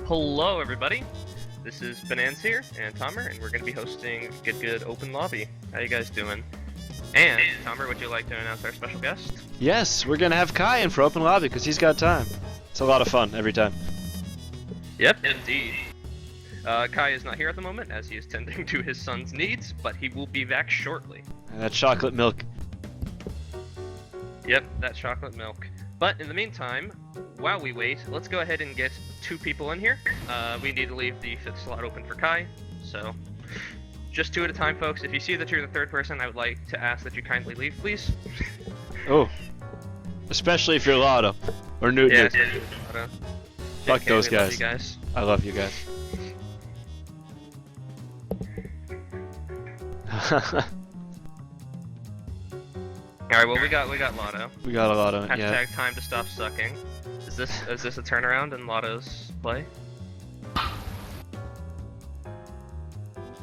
Hello, everybody. This is Bonanza here and Tomer, and we're going to be hosting Good Open Lobby. How you guys doing? And Tomer, would you like to announce our special guest? Yes, we're gonna have Kai in for Open Lobby because he's got time. It's a lot of fun every time. Yep, indeed. Kai is not here at the moment as he is tending to his son's needs, but he will be back shortly. And that chocolate milk. Yep, that chocolate milk. But in the meantime, while we wait, let's go ahead and get 2 people in here. We need to leave the 5th slot open for Kai, so just 2 at a time, folks. If you see that you're the 3rd person, I would like to ask that you kindly leave, please. Oh, especially if you're Lotto or Newt. Yeah, Newt. Fuck okay, those we love guys. you guys. I love you guys. Alright, well we got Lotto. We got a lot of it. Hashtag Yeah. time to stop sucking. Is this a turnaround in Lotto's play?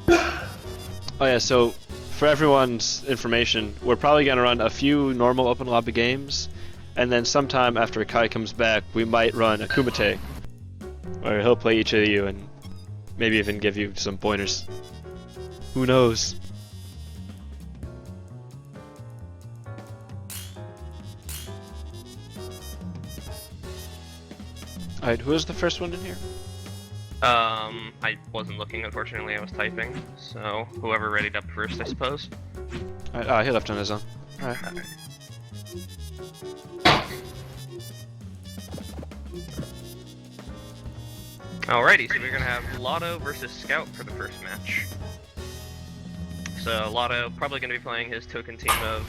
Oh yeah. So for everyone's information, we're probably gonna run a few normal Open Lobby games, and then sometime after Kai comes back, we might run a Kumite, where he'll play each of you and maybe even give you some pointers. Who knows? Alright, who is the first one in here? I wasn't looking, unfortunately, I was typing. So, whoever readied up first, I suppose. Alright, he left on his own. Alright. Alrighty, so we're gonna have Lotto versus Scout for the first match. So, Lotto probably gonna be playing his token team of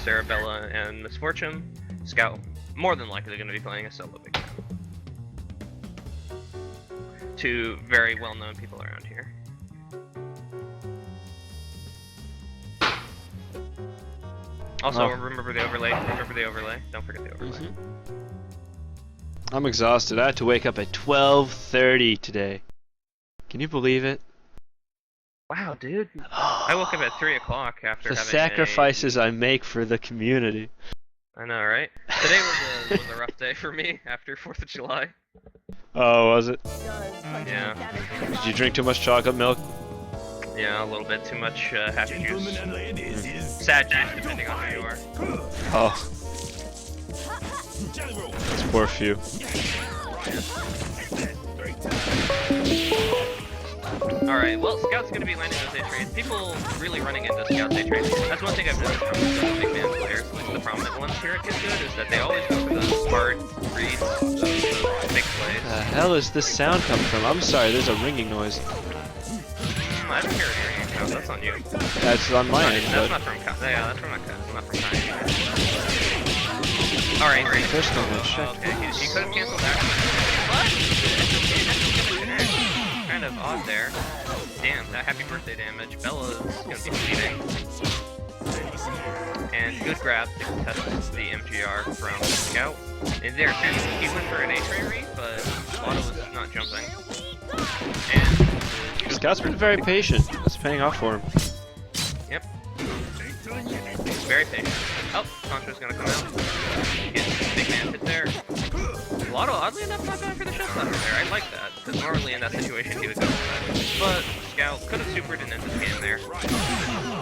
Sarabella and Misfortune. Scout, more than likely, gonna be playing a solo big man. 2 very well-known people around here. Also, remember the overlay. Remember the overlay. Don't forget the overlay. I'm exhausted. I had to wake up at 12:30 today. Can you believe it? Wow, dude. I woke up at 3 o'clock after The having sacrifices I make for the community. I know, right? Today was a rough day for me after 4th of July. Oh, was it? Yeah. Did you drink too much chocolate milk? Yeah, a little bit too much happy juice. Sad juice, depending on who you are. Oh. It's poor few. Alright, well, Scout's gonna be landing those A trades. People really running into Scout's A trades. That's one thing I've noticed from the big man players, like the prominent ones here at Get Good, is that they always go for those smart reads, those big plays. The hell is this sound coming from? I'm sorry, there's a ringing noise. I don't hear any ringing sound, that's on you. That's on my end, That's but... not from Kai. Yeah, that's from Kai. Alright, great. First one, let's check. Okay, he could have canceled that. What? Kind of odd there. Damn, that happy birthday damage. Bella's gonna be bleeding. And good grab to contest the MGR from Scout. In there, he went for an A-Tray read, but Lotto was not jumping. And Scout's been very patient. It's paying off for him. yep. He's very patient. Oh, Contra's gonna come out. Get big man hit there. Lotto, oddly enough, not going for the shot stopper there. I like that, because normally in that situation he would go for that. But Scout could have supered and ended the game there.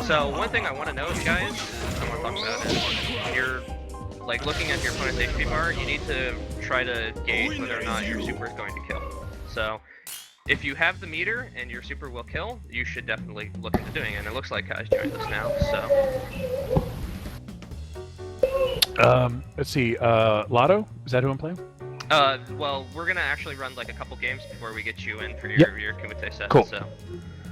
So one thing I want to know, guys, I want to talk about is when you're like looking at your opponent's HP bar, you need to try to gauge whether or not your super is going to kill. So if you have the meter and your super will kill, you should definitely look into doing it. And it looks like Kai's joined us now, so. Let's see, Lotto? Is that who I'm playing? Well, we're gonna actually run like a couple games before we get you in for your Kumite session. Cool. So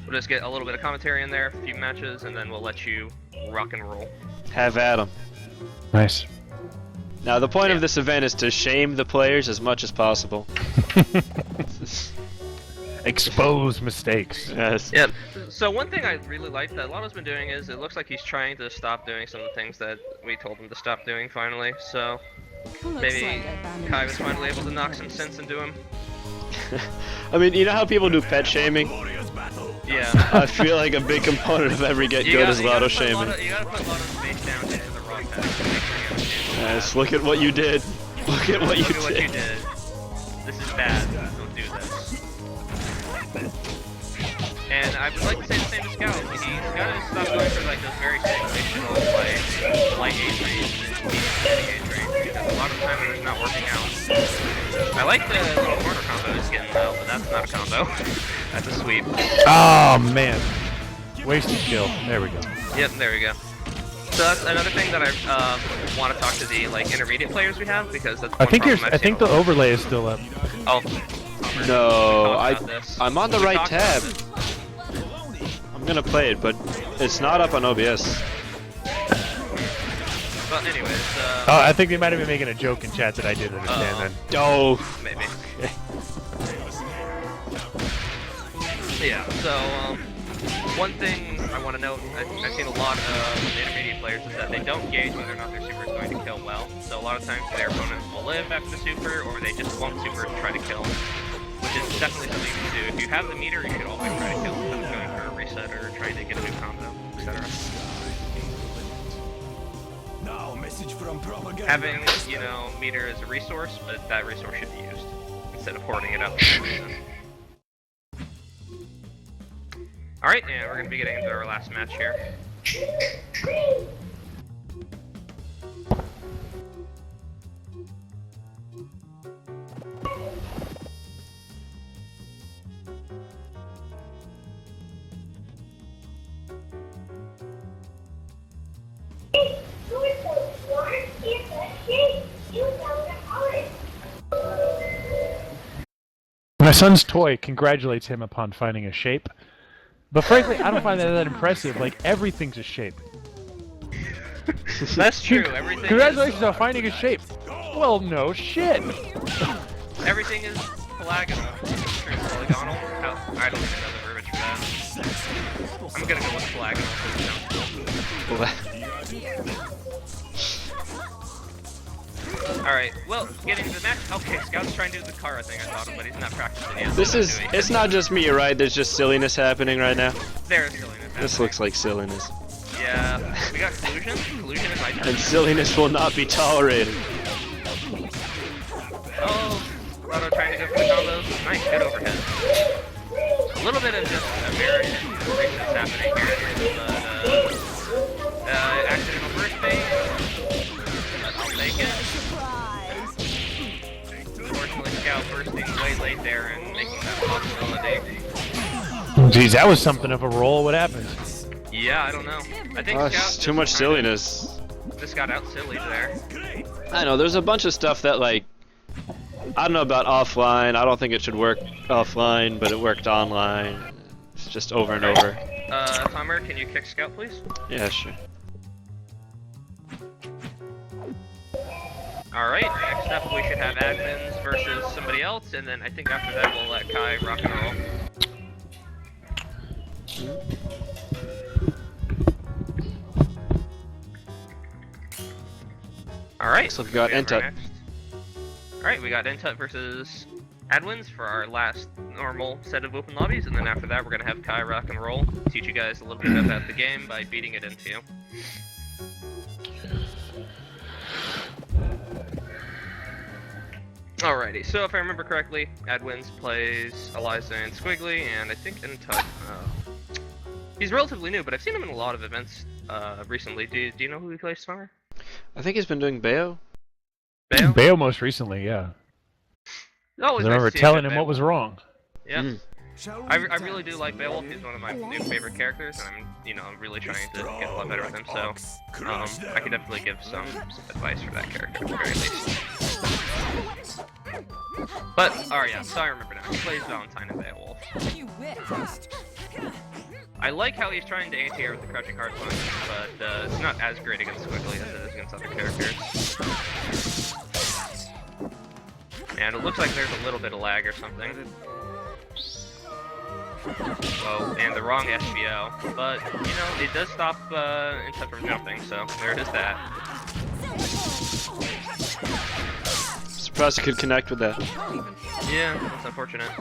we'll just get a little bit of commentary in there, a few matches, and then we'll let you rock and roll. Have at 'em. Nice. Now, the point of this event is to shame the players as much as possible. Expose mistakes. Yes. Yeah. So one thing I really like that Lotto's been doing is it looks like he's trying to stop doing some of the things that we told him to stop doing finally. So maybe Kai was finally able to knock some sense into him. I mean, you know how people do pet shaming? Yeah. I feel like a big component of every Get Good is Lotto shaming. You gotta put Lotto's face down into the raw pack to make sure he understands. Yes, look at what you did. Look at what you Look at what you did. did. This is bad. Don't do this. And I would like to say the same to Scout. He's gotta stop going for like those very situational light age range and medium age range because a lot of times it's not working out. I like the little corner combo he's getting though, but that's not a combo. That's a sweep. Oh man, wasted kill. There we go. Yep, there we go. So that's another thing that I want to talk to the like intermediate players we have because that's. I think the overlay is still up. Oh. No, I'm on the right tab. I'm gonna play it, but it's not up on OBS. Well, anyways. Oh, I think they might have been making a joke in chat that I didn't understand then. Oh, maybe. Yeah. So one thing I want to note, I've seen a lot of intermediate players is that they don't gauge whether or not their super is going to kill well. So a lot of times their opponents will live after the super, or they just won't super to try to kill. Which is definitely something you can do. If you have the meter, you should always try to kill instead of going for a reset or trying to get a new combo, etc. Having, you know, meter as a resource, but that resource should be used instead of hoarding it up. Alright, and we're going to be getting into our last match here. My son's toy congratulates him upon finding a shape. But frankly, I don't find that impressive. Like, everything's a shape. That's true, everything Congratulations on finding a shape. Well, no shit. Everything is polygonal. Polygonal? I don't even know the verbiage for that. I'm gonna go with polygonal because it sounds cool. Alright, well, getting to the match. Okay, Scout's trying to do the Kara thing, I thought him, but he's not practicing yet. it's not just me, right? There's just silliness happening right now. There's silliness happening. This looks like silliness. Yeah, we got collusion. Collusion is my turn. And silliness will not be tolerated. Oh, Lotto trying to go for the combos. Nice, good overhead. A little bit of just American races happening here, but accidental burst bait. I'll take it. Unfortunately, Scout bursting way late there and making that possibility. Geez, that was something of a roll. What happened? Yeah, I don't know. I think Scout too much silliness. Just got out silly there. I know, there's a bunch of stuff that, like, I don't know about offline. I don't think it should work offline, but it worked online. It's just over and over. Tomer, can you kick Scout, please? Yeah, sure. Alright, next up we should have admins versus somebody else, and then I think after that we'll let Kai rock and roll. Alright, so we've got Entut. Alright, we got Entut versus Adwins for our last normal set of open lobbies, and then after that we're gonna have Kai rock and roll, teach you guys a little bit about the game by beating it into you. Alrighty, so if I remember correctly, Adwins plays Eliza and Squiggly, and I think Entut, he's relatively new, but I've seen him in a lot of events recently. Do you know who he plays, Summer? I think he's been doing Bayo. Bayo? Bayo most recently, yeah. Oh, I remember telling him what was wrong. Yeah. I really do like Beowulf. He's one of my new favorite characters, and I'm really trying to get a lot better with him. So, I can definitely give some advice for that character at the very least. But, alright, yeah, so I remember now. He plays Valentine and Beowulf. I like how he's trying to anti-air with the crouching hard punch, but it's not as great against Squiggly as it is against other characters. And it looks like there's a little bit of lag or something. Oh, and the wrong SBO. But, it does stop Entut from jumping, so there is that. Surprised you could connect with that. Yeah, that's unfortunate.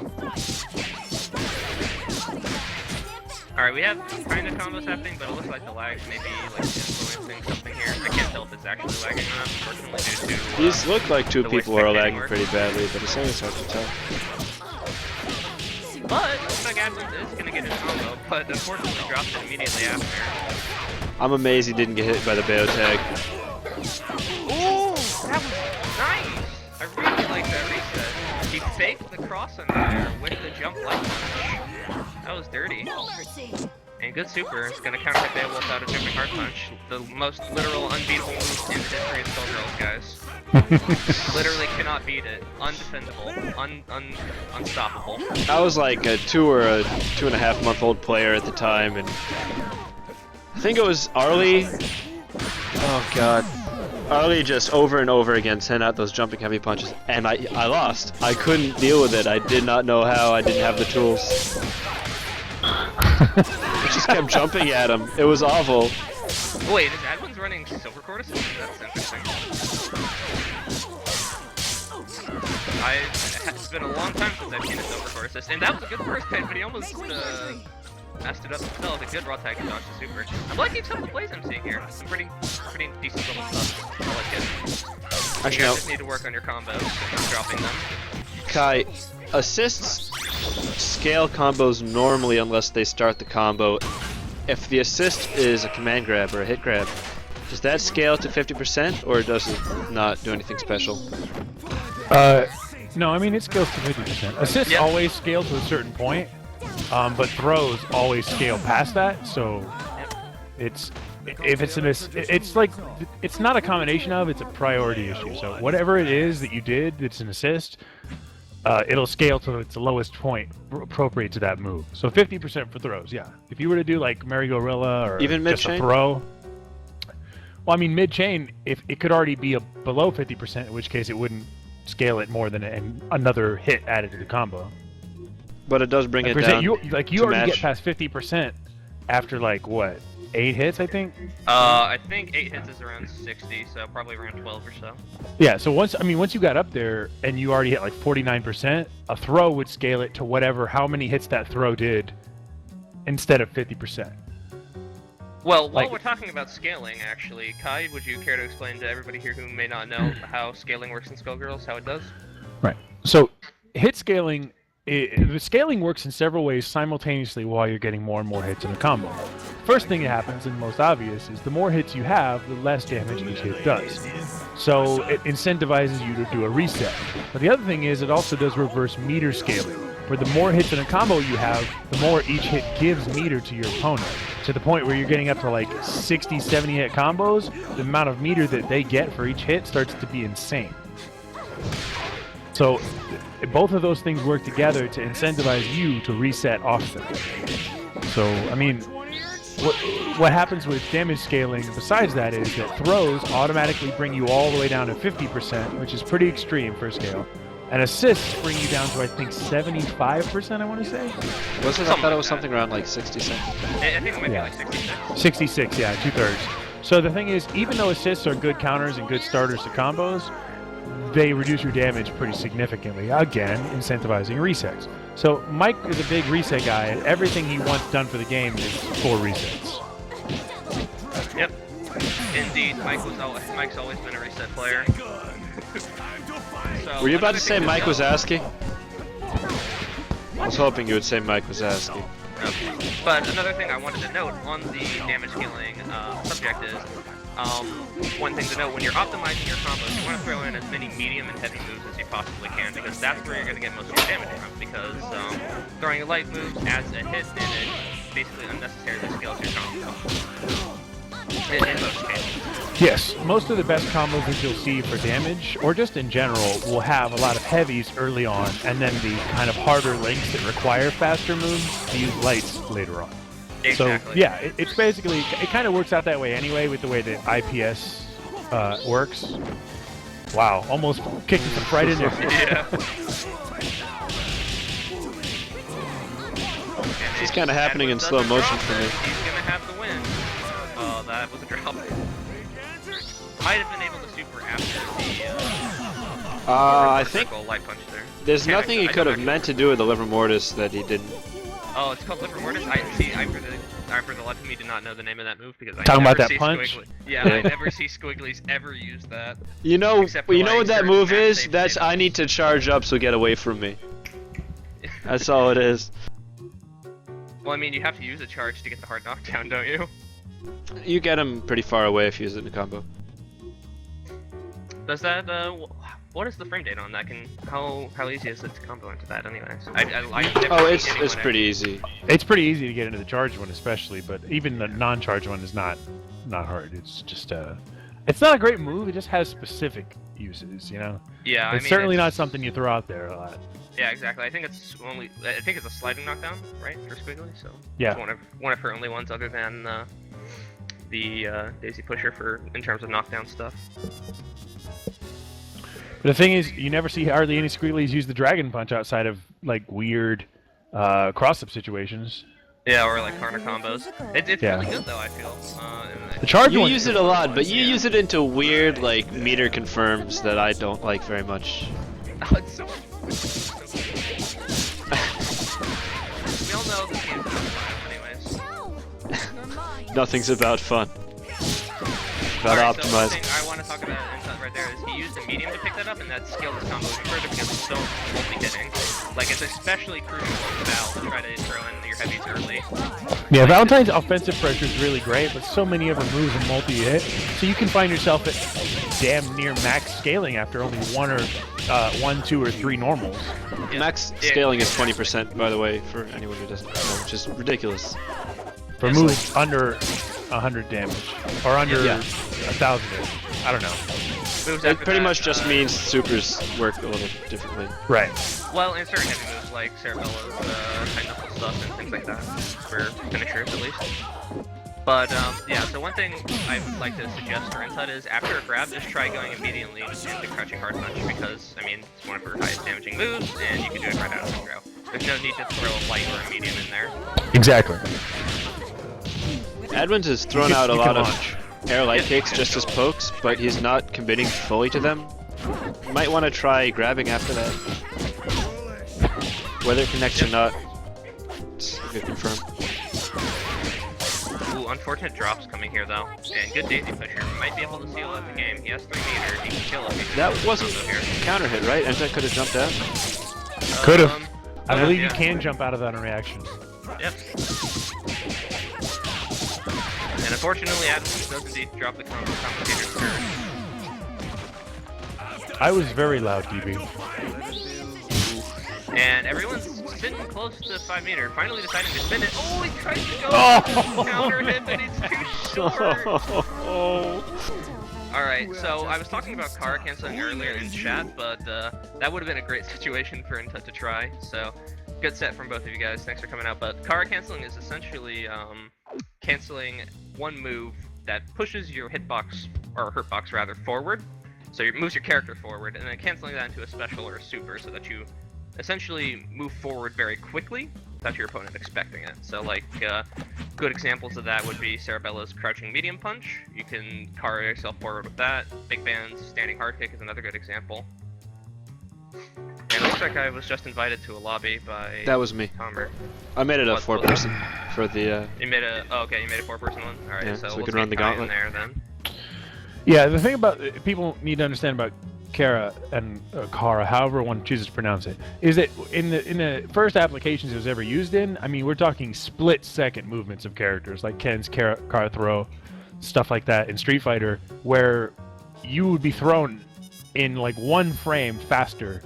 Alright, we have kind of combos happening, but it looks like the lag may be influencing something here. I can't tell if it's actually lagging or not, unfortunately, due to These look like two people are lagging work. pretty badly, but it's always hard to tell. But Big Advent is going to get his combo, but unfortunately drops it immediately after. I'm amazed he didn't get hit by the Bayo tag. Ooh, that was nice! I really like that reset. He faked the cross under there with the jump light punch. That was dirty. And good super is going to counter hit Beowulf out of jumping hard punch. The most literal unbeatable move in the history of Skullgirls, guys. Literally cannot beat it. Undefendable. Unstoppable. I was like a 2 or a 2.5 month old player at the time, and I think it was Arlie. Oh god. Arlie just over and over again sent out those jumping heavy punches, and I lost. I couldn't deal with it. I did not know how. I didn't have the tools. I just kept jumping at him. It was awful. Wait, is Adwin's running Silver Cortices? That's interesting. It's been a long time since I've seen a Silver Cortices, and that was a good first hit, but he almost messed it up himself. A good raw tag to dodge the super. I'm liking some of the plays I'm seeing here. Some pretty decent little stuff. I like it. You guys just need to work on your combos, dropping them. Kai, assists scale combos normally unless they start the combo. If the assist is a command grab or a hit grab, does that scale to 50% or does it not do anything special? No, I mean it scales to 50%. Assists always scale to a certain point, but throws always scale past that. So it's like it's not a combination of, it's a priority issue. So whatever it is that you did that's an assist, it'll scale to its lowest point appropriate to that move. So 50% for throws, yeah. If you were to do like Merry Gorilla or even just a throw, well, I mean mid-chain, if it could already be below 50%, in which case it wouldn't scale it more than another hit added to the combo. But it does bring it down. You already get past 50% after like what, 8 hits, I think. I think 8 hits is around 60, so probably around 12 or so. Yeah. So once you got up there and you already hit like 49%, a throw would scale it to how many hits that throw did, instead of 50%. Well, while we're talking about scaling, actually, Kai, would you care to explain to everybody here who may not know how scaling works in Skullgirls, how it does? Right. So hit scaling. The scaling works in several ways simultaneously while you're getting more and more hits in a combo. First thing that happens, and most obvious, is the more hits you have, the less damage each hit does. So it incentivizes you to do a reset. But the other thing is it also does reverse meter scaling, where the more hits in a combo you have, the more each hit gives meter to your opponent. To the point where you're getting up to like 60, 70 hit combos, the amount of meter that they get for each hit starts to be insane. So both of those things work together to incentivize you to reset often. So, I mean, what happens with damage scaling besides that is that throws automatically bring you all the way down to 50%, which is pretty extreme for a scale. And assists bring you down to, I think, 75%, I want to say? Was it? I thought it was something around like 66. I think it might be like 66. 66, yeah, 2/3. So the thing is, even though assists are good counters and good starters to combos, they reduce your damage pretty significantly, again, incentivizing resets. So Mike is a big reset guy, and everything he wants done for the game is 4 resets. Yep. Indeed, Mike's always been a reset player. So, were you about to say Mike Wazowski? I was hoping you would say Mike Wazowski. Okay. But another thing I wanted to note on the damage scaling subject is, one thing to note, when you're optimizing your combos, you want to throw in as many medium and heavy moves as you possibly can, because that's where you're going to get most of your damage from, because throwing a light move adds a hit, and it basically unnecessarily scales your combo. In most cases. Yes, most of the best combos that you'll see for damage, or just in general, will have a lot of heavies early on, and then the kind of harder links that require faster moves use lights later on. Exactly. So yeah, it's basically, it kind of works out that way anyway with the way that IPS works. Wow, almost kicking some right in there. Yeah. It's kind of happening in slow motion for me. He's gonna have the win. Oh, that was a drop. Might have been able to super after the I think light punch there. there's nothing he could have meant to do with the liver mortis that he didn't. Oh, it's called liver mortis. I for the life of me did not know the name of that move because I Talking never about that see punch? Yeah, I never see Squigglies ever use that. You know Except for, what like, that certain move match is? safe That's statements. I need to charge up so get away from me. That's all it is. Well, I mean, you have to use a charge to get the hard knockdown, don't you? You get him pretty far away if you use it in a combo. Does that, what is the frame data on that? How easy is it to combo into that anyways? I've never Oh, seen it's anyone pretty easy. It's pretty easy to get into the charged one, especially, but even the non-charged one is not hard. It's just it's not a great move. It just has specific uses, you know. Yeah, I It's mean, certainly not something you throw out there a lot. Yeah, exactly. I think it's a sliding knockdown, right, for Squiggly. So Yeah. it's one of her only ones other than the Daisy Pusher in terms of knockdown stuff. But the thing is, you never see hardly any Squigglies use the Dragon Punch outside of like weird cross-up situations. Yeah, or like corner combos. It's Yeah. really good though, I feel. The charge You one, use it a lot, but you use it into weird like meter confirms that I don't like very much. Oh, it's so much fun. We all know this game's not fun, anyways. Nothing's about fun. About Alright, so one optimizing. thing I want to talk about right there is he used the medium to pick that up, and that scaled his combo even further because it's so multi-hitting. Like, it's especially crucial with Val to try to throw in your heavies early. Yeah, Valentine's offensive pressure is really great, but so many of her moves are multi-hit, so you can find yourself at damn near max scaling after only one, two, or three normals. Yeah. Max scaling is 20%, by the way, for anyone who doesn't know, which is ridiculous. For moves under 100 damage, or under Yeah. 1,000 damage. I don't know. Moves It after pretty that, much just means supers work a little differently. Right. Well, in certain heavy moves like Cerebella's tight knuckle stuff and things like that, for finishers at least. But yeah, so one thing I would like to suggest for Insight is after a grab, just try going immediately into Crouching Hard Punch because, I mean, it's one of her highest damaging moves, and you can do it right out of the throw. There's no need to throw a light or a medium in there. Exactly. Edwin's has thrown out a You lot can of launch. air light kicks just as pokes, but he's not committing fully to them. Might want to try grabbing after that. Whether it connects or not, it's a good confirm. Ooh, unfortunate drops coming here though. And good Daisy Pusher. Might be able to seal out the game. He has 3 meters, he can kill it. That wasn't here. counter hit, right? Enza could have jumped out. Could've. I yeah, believe yeah. you can jump out of that on reaction. Yep. And unfortunately, Adams does indeed drop the commentator's turn. I was very loud, DB. And everyone's sitting close to 5 meter, finally deciding to spin it. Oh, he tries to go counter hit, but he's too short. Alright, so I was talking about Kara canceling earlier in chat, but that would have been a great situation for Intet to try, so good set from both of you guys. Thanks for coming out. But Kara canceling is essentially canceling one move that pushes your hitbox, or hurtbox rather, forward. So it moves your character forward, and then canceling that into a special or a super so that you essentially move forward very quickly without your opponent expecting it. So like, good examples of that would be Cerebella's Crouching Medium Punch. You can carry yourself forward with that. Big Band's Standing Hard Kick is another good example. And it looks like I was just invited to a lobby by That was me. Tomer. I made it a What- 4-person for the. You made a, oh, okay, you made a 4-person one? Alright, Yeah, so so we we'll can run the take Kai in gauntlet. there then. Yeah, the thing about people need to understand about Kara and Kara, however one chooses to pronounce it, is that in the first applications it was ever used in, I mean, we're talking split-second movements of characters, like Ken's Kara throw, stuff like that in Street Fighter, where you would be thrown in like 1 frame faster,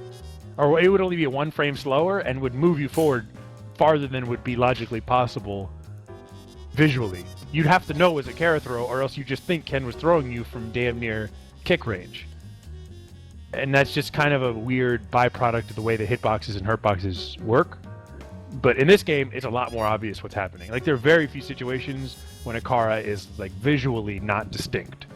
or it would only be 1 frame slower, and would move you forward farther than would be logically possible visually. You'd have to know it was a Kara throw, or else you just think Ken was throwing you from damn near kick range. And that's just kind of a weird byproduct of the way the hitboxes and hurtboxes work. But in this game, it's a lot more obvious what's happening. Like, there are very few situations when a Kara is, like, visually not distinct.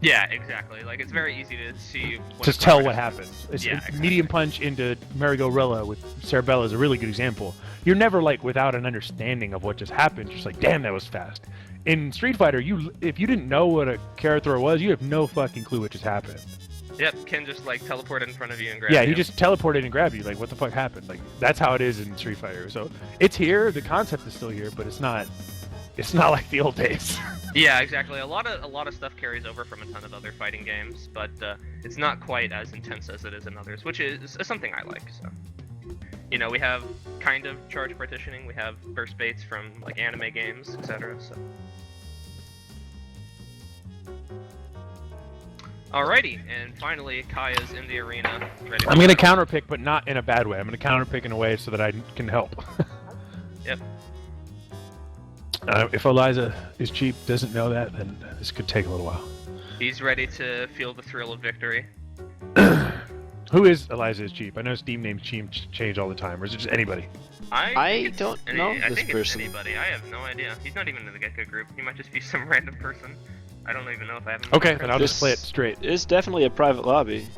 Yeah, exactly. Like, it's very easy to see Just tell what happens. Yeah, exactly. Medium punch into Merry-Go-Rilla with Cerebella is a really good example. You're never, like, without an understanding of what just happened, just like, damn, that was fast. In Street Fighter, if you didn't know what a Kara throw was, you have no fucking clue what just happened. Yep, Ken just like teleported in front of you and grabbed Yeah, you. he just teleported and grabbed you. Like, what the fuck happened? Like, that's how it is in Street Fighter. So it's here. The concept is still here, but it's not like the old days. Yeah, exactly. A lot of stuff carries over from a ton of other fighting games, but it's not quite as intense as it is in others, which is something I like. So, you know, we have kind of charge partitioning. We have burst baits from like anime games, etc. So. Alrighty, and finally Kaya's in the arena. Ready I'm gonna counterpick, but not in a bad way. I'm gonna counterpick in a way so that I can help. Yep. If Eliza is cheap, doesn't know that, then this could take a little while. He's ready to feel the thrill of victory. Who is Eliza is cheap? I know Steam names change all the time, or is it just anybody? I don't know I this think person. it's anybody. I have no idea. He's not even in the Gecko group. He might just be some random person. I don't even know if I have him. Okay, then I'll just play it straight. It's definitely a private lobby.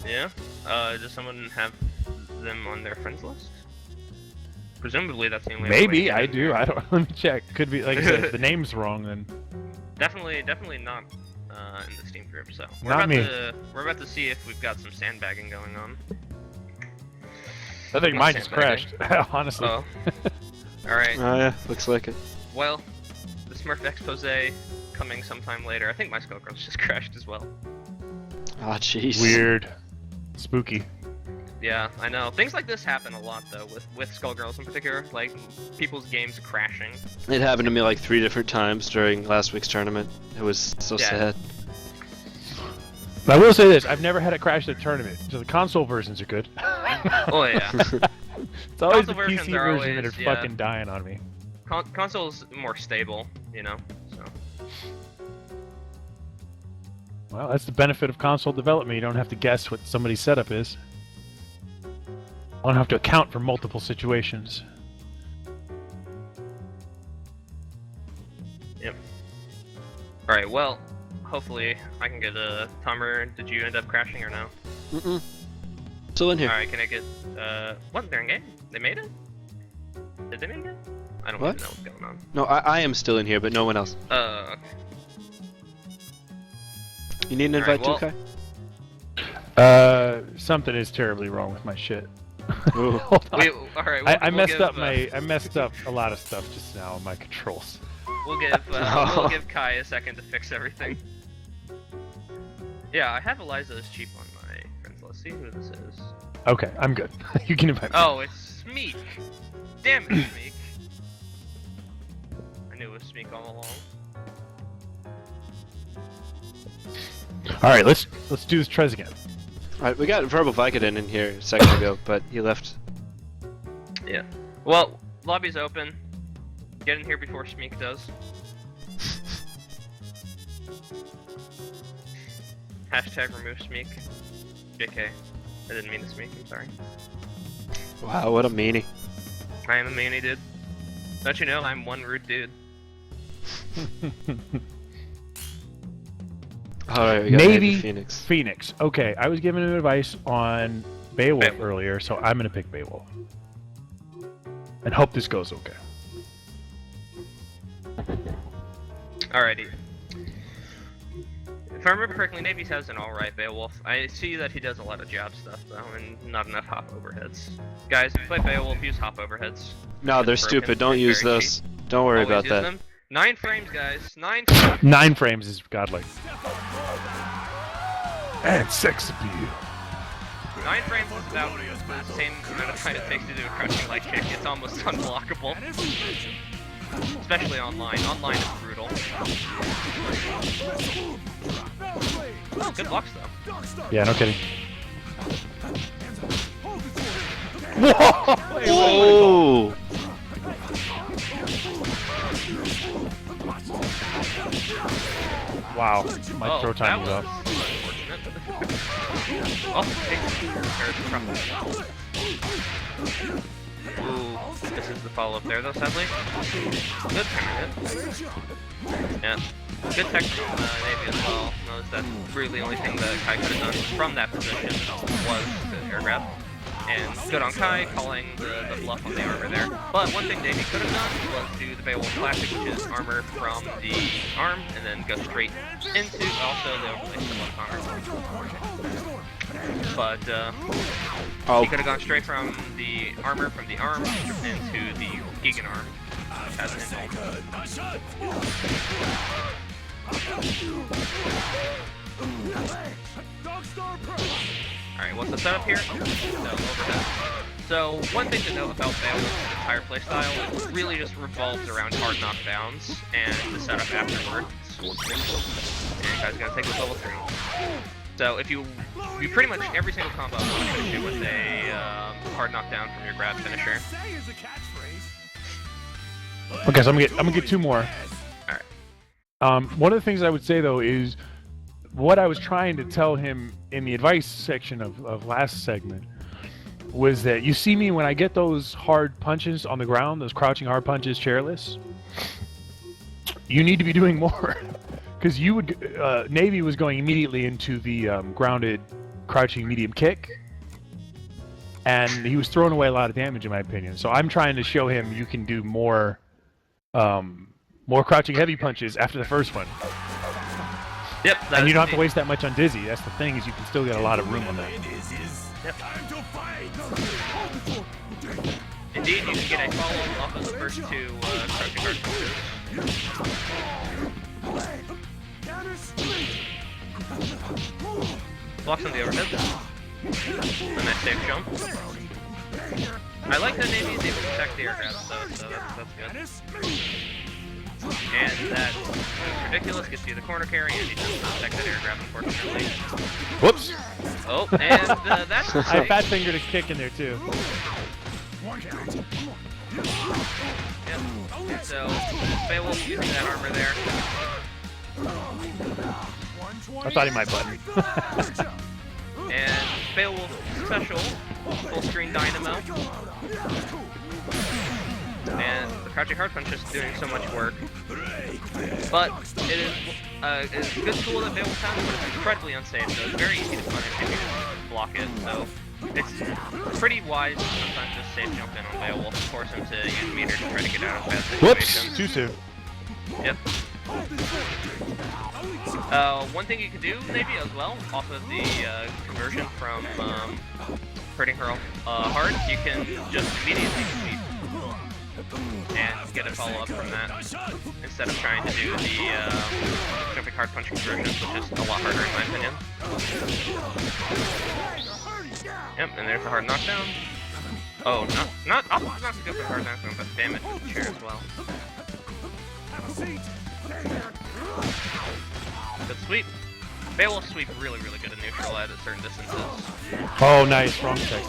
Yeah? Does someone have them on their friends list? Presumably that's the only way Maybe to I get in do. there. I don't. Let me check. Could be like I said, the name's wrong then. Definitely not in the Steam group. So Not me. We're about to see if we've got some sandbagging going on. I think Not mine just sandbagging. crashed. Honestly. Oh. All right. Oh yeah, looks like it. Well, the Smurf expose coming sometime later. I think my Skullgirls just crashed as well. Ah, jeez. Weird. Spooky. Yeah, I know. Things like this happen a lot though, with Skullgirls in particular. Like people's games crashing. It happened to me like 3 different times during last week's tournament. It was so Yeah. sad. But I will say this: I've never had it crash at a tournament, so the console versions are good. Oh yeah. It's always the Console versions PC are version that always- are yeah. fucking dying on me. Console's more stable, you know. So. Well, that's the benefit of console development. You don't have to guess what somebody's setup is. I don't have to account for multiple situations. Yep. All right. Well, hopefully I can get a Tomer. Did you end up crashing or no? Mm-mm. Still in here. All right. Can I get what? They're in game. They made it. Did they make it? I don't What? even know what's going on. No, I am still in here, but no one else. Okay. You need an All right, invite too, well- Kai? Something is terribly wrong with my shit. Ooh. Hold on. All right. I we'll messed give, up I messed up a lot of stuff just now on my controls. We'll give Kai a second to fix everything. Yeah, I have Eliza as cheap on my friends. Let's see who this is. Okay, I'm good. You can invite me. Oh, it's Smeek. Damn it, Smeek. I knew it was Smeek all along. All right, let's do this Trez again. Alright, we got Verbal Vicodin in here a second ago, but he left. Yeah. Well, lobby's open. Get in here before Smeek does. Hashtag remove Smeek. JK. I didn't mean to Smeek, I'm sorry. Wow, what a meanie. I am a meanie dude. Don't you know I'm one rude dude? Alright, we got Maybe Navy Phoenix. Phoenix. Okay, I was giving him advice on Beowulf Beowulf. earlier, so I'm gonna pick Beowulf. And hope this goes okay. Alrighty. If I remember correctly, Navy's has an alright Beowulf. I see that he does a lot of job stuff though, and not enough hop overheads. Guys, if you play Beowulf, use hop overheads. No, they're It's stupid. broken. Don't It's use very those. Don't worry Always about use that. them. 9 frames, guys. 9 frames. 9 frames is godlike. And sex appeal. 9 frames is about the same amount of time it takes to do a crouching light kick. It's almost unblockable. Especially online. Online is brutal. Oh, good blocks though. Yeah, no kidding. Whoa! Whoa! Wow, my Oh, throw time was that off. unfortunate. Also, ooh, this is the follow-up there though, sadly. Good timer hit. Yeah. Good tech from Navy as well. Notice that really the only thing that Kai could have done from that position was the air grab. And good on Kai, calling the bluff on the armor there. But one thing Navy could have done was do the Beowulf Classic, which is armor from the arm, and then go straight into also the overlay from armor. But he could have gone straight from the armor from the arm into the Gigan arm. As an Alright, what's the setup here? No, overhead. So, one thing to note about Beowulf's entire playstyle, it really just revolves around hard knockdowns and the setup afterward. And you guys gotta take this level 3. So, if you pretty much every single combo you finish it with a hard knockdown from your grab finisher. Okay, so I'm gonna get 2 more. Alright. One of the things I would say though is what I was trying to tell him in the advice section of last segment was that you see me when I get those hard punches on the ground, those crouching hard punches, chairless. You need to be doing more, because you would. Navy was going immediately into the grounded crouching medium kick, and he was throwing away a lot of damage, in my opinion. So I'm trying to show him you can do more crouching heavy punches after the first one. Yep. And you don't have to waste that much on Dizzy. That's the thing, is you can still get a lot of room on that. Yep. Indeed, you can get a follow off of the first 2 crouching hard punches. Blocks on the overhead. A nice safe jump. I like that Navy is able to protect the air grabs though, so that's good. And that ridiculous gets you the corner carry and he doesn't protect that air grab, unfortunately. Whoops! Oh, and that's the I fat fingered a kick in there too. Yep. So, Beowulf using that armor there. I thought he might button. And Beowulf special, full screen dynamo. And the crouching hard punch is doing so much work. But it is a good tool that Beowulf has, but it's incredibly unsafe, so it's very easy to punish if you just block it. So it's pretty wise to sometimes just safe jump in on Beowulf and force him to use meter to try to get out of bad situations. Whoops! Too soon. Yep. One thing you can do, maybe as well, off of the conversion from hurting her hard, you can just immediately sweep and get a follow-up from that, instead of trying to do the jumping hard punch conversion, which is a lot harder in my opinion. Yep, and there's the hard knockdown. Oh, not to go for hard knockdown, but damage with the chair as well. Good sweep. Beowulf sweep really good in neutral at certain distances. Oh, nice. Wrong check.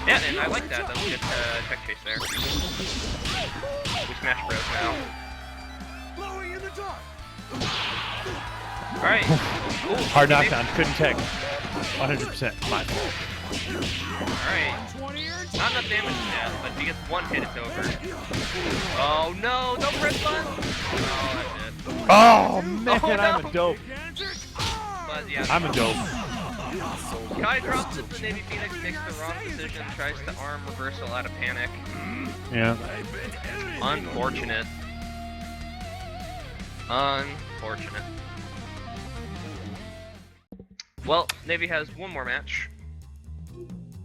Yeah, and I like that. That was a good check chase there. We smash bros now. Alright. Hard knockdown. Couldn't tech. 100%. Fine. Alright. Not enough damage yet, but if he gets 1 hit, it's over. Oh no! Don't press button! Oh, that's it. Oh man, Oh, no. I'm a dope. But yeah. I'm a dope. Kai drops it to Navy Phoenix, makes the wrong decision, tries to arm reversal out of panic. Yeah. Unfortunate. Unfortunate. Well, Navy has one more match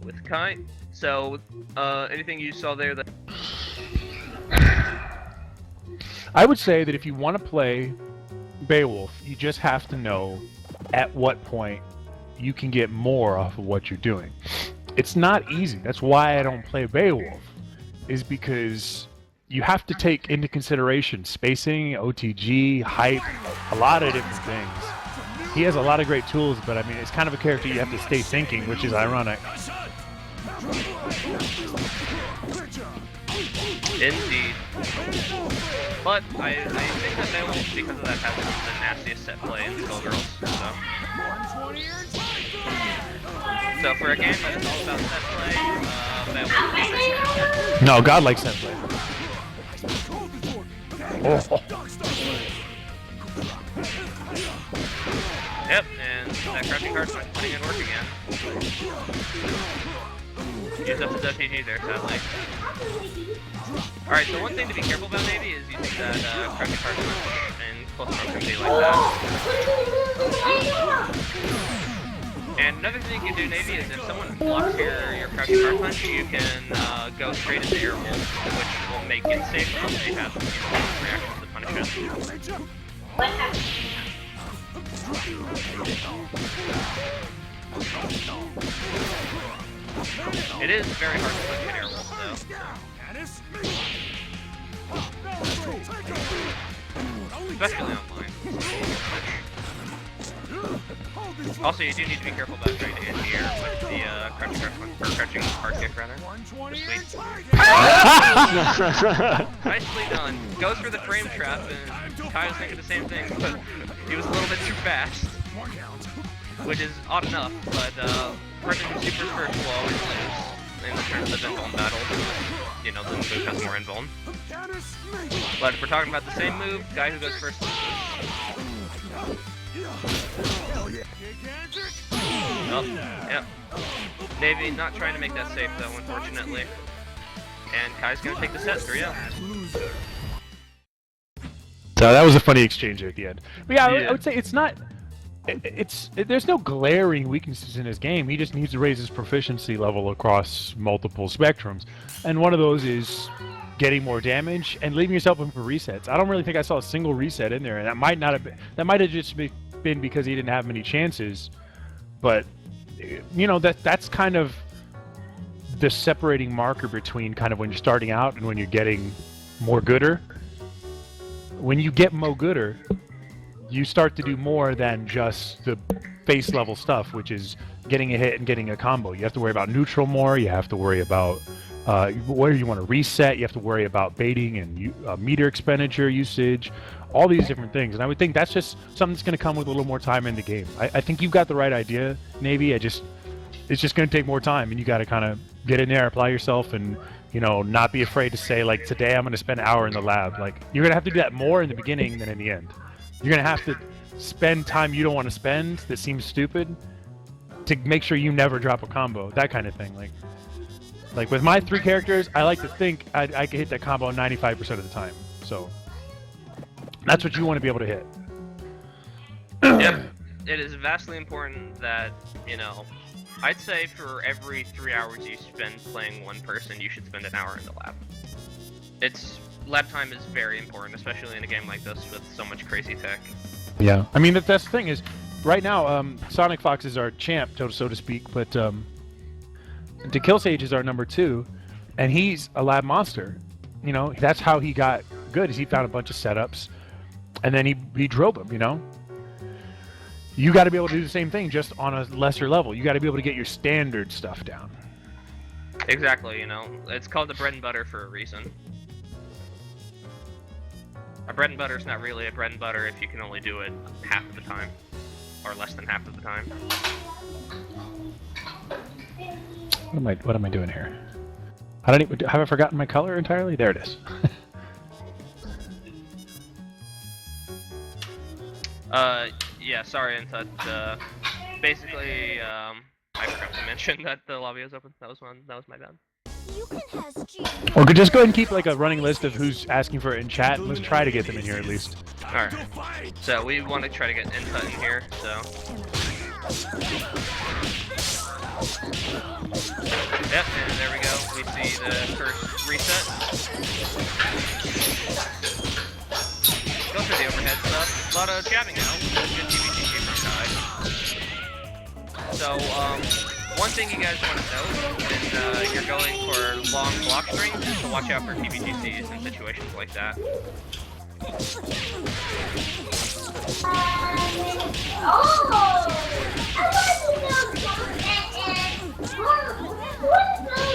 with Kai. So, anything you saw there that... I would say that if you want to play Beowulf, you just have to know at what point you can get more off of what you're doing. It's not easy. That's why I don't play Beowulf, is because you have to take into consideration spacing, OTG, height, a lot of different things. He has a lot of great tools, but I mean, it's kind of a character you have to stay thinking, which is ironic. Indeed. But I think that Beowulf, because of that, has the nastiest set play in Skullgirls. So for a game that is all about set play, Beowulf. No, God likes set play. Oh. Yep, and that crouching hard punch putting in work again. Use up his OTG there, sadly. Alright, so one thing to be careful about maybe is using that crouching hard punch in close proximity like that. And another thing you can do, Navy, is if someone blocks your crouching hard punch, you can go straight into air hold, which will make it safe if they have reactions to punish it. What happened? It is very hard to put air rolls though. Especially online. Also, you do need to be careful about trying to hit the air with the crouching hard kick rather. Sweet. Nicely done. Goes for the frame trap, and Kai was thinking the same thing, but he was a little bit too fast. Which is odd enough, but person who supers first will always lose in the terms of invuln battle. You know, the move has more invuln. But if we're talking about the same move, guy who goes first loses. Oh, yep. Navy not trying to make that safe though, unfortunately. And Kai's gonna take the set 3-0. So that was a funny exchange at the end. But yeah, I would say it's not. There's no glaring weaknesses in his game. He just needs to raise his proficiency level across multiple spectrums, and one of those is getting more damage and leaving yourself open for resets. I don't really think I saw a single reset in there, and that might not have been. That might have just been because he didn't have many chances. But you know that's kind of the separating marker between kind of when you're starting out and when you're getting more gooder. When you get more gooder, you start to do more than just the base level stuff, which is getting a hit and getting a combo. You have to worry about neutral more. You have to worry about where you want to reset. You have to worry about baiting and meter expenditure usage, all these different things. And I would think that's just something that's going to come with a little more time in the game. I think you've got the right idea, Navy. It's just going to take more time, and you got to kind of get in there, apply yourself, and not be afraid to say, like, today I'm going to spend an hour in the lab. Like, you're going to have to do that more in the beginning than in the end. You're going to have to spend time you don't want to spend that seems stupid to make sure you never drop a combo, that kind of thing. Like with my 3 characters, I like to think I can hit that combo 95% of the time. So that's what you want to be able to hit. Yep. It is vastly important that, I'd say for every 3 hours you spend playing one person, you should spend an hour in the lab. Lab time is very important, especially in a game like this with so much crazy tech. Yeah, I mean, that's the thing is, right now, Sonic Fox is our champ, so to speak, but DeKillSage is our number 2, and he's a lab monster. That's how he got good, is he found a bunch of setups, and then he drilled them, You got to be able to do the same thing, just on a lesser level. You got to be able to get your standard stuff down. Exactly, it's called the bread and butter for a reason. A bread and butter is not really a bread and butter if you can only do it half of the time, or less than half of the time. What am I doing here? Have I forgotten my color entirely? There it is. Yeah, sorry, Intut. Basically, I forgot to mention that the lobby is open. That was my bad. Or could just go ahead and keep like a running list of who's asking for it in chat, and let's try to get them in here at least. Alright. So we want to try to get Intut in here, so... Yep, and there we go. We see the first reset. Go for the overhead stuff. A lot of jabbing now. Good TVTG from Kai. So, one thing you guys want to know when you're going for long block strings is to watch out for TVTCs in situations like that.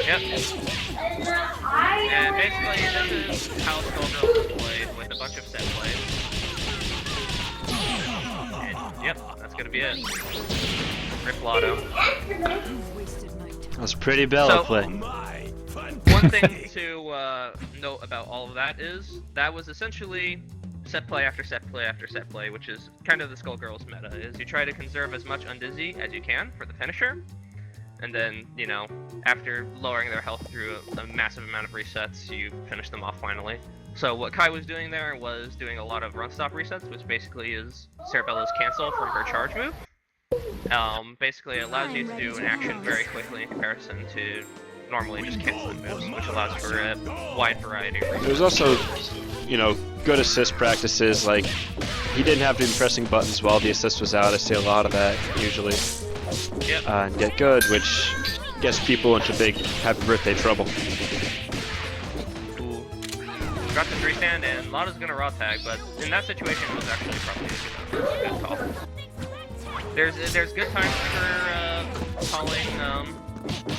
Yep. And basically, this is how Skullgirls is played, with a bunch of set plays. And, yep, that's gonna be it. Rip Lotto. That's pretty Bella play. One thing to note about all of that is, that was essentially set play after set play after set play, which is kind of the Skullgirls meta, is you try to conserve as much undizzy as you can for the finisher, and then, after lowering their health through a massive amount of resets, you finish them off finally. So what Kai was doing there was doing a lot of run stop resets, which basically is Cerebella's cancel from her charge move. Basically it allows you to do an action very quickly in comparison to normally just canceling moves, which allows for a wide variety of reasons. There's also, good assist practices, like, he didn't have to be pressing buttons while the assist was out. I see a lot of that, usually. Yep. And get good, which gets people into big happy birthday trouble. Ooh. Got the 3-stand, and Lotta's gonna raw tag, but in that situation, it was actually probably a good call. There's good times for calling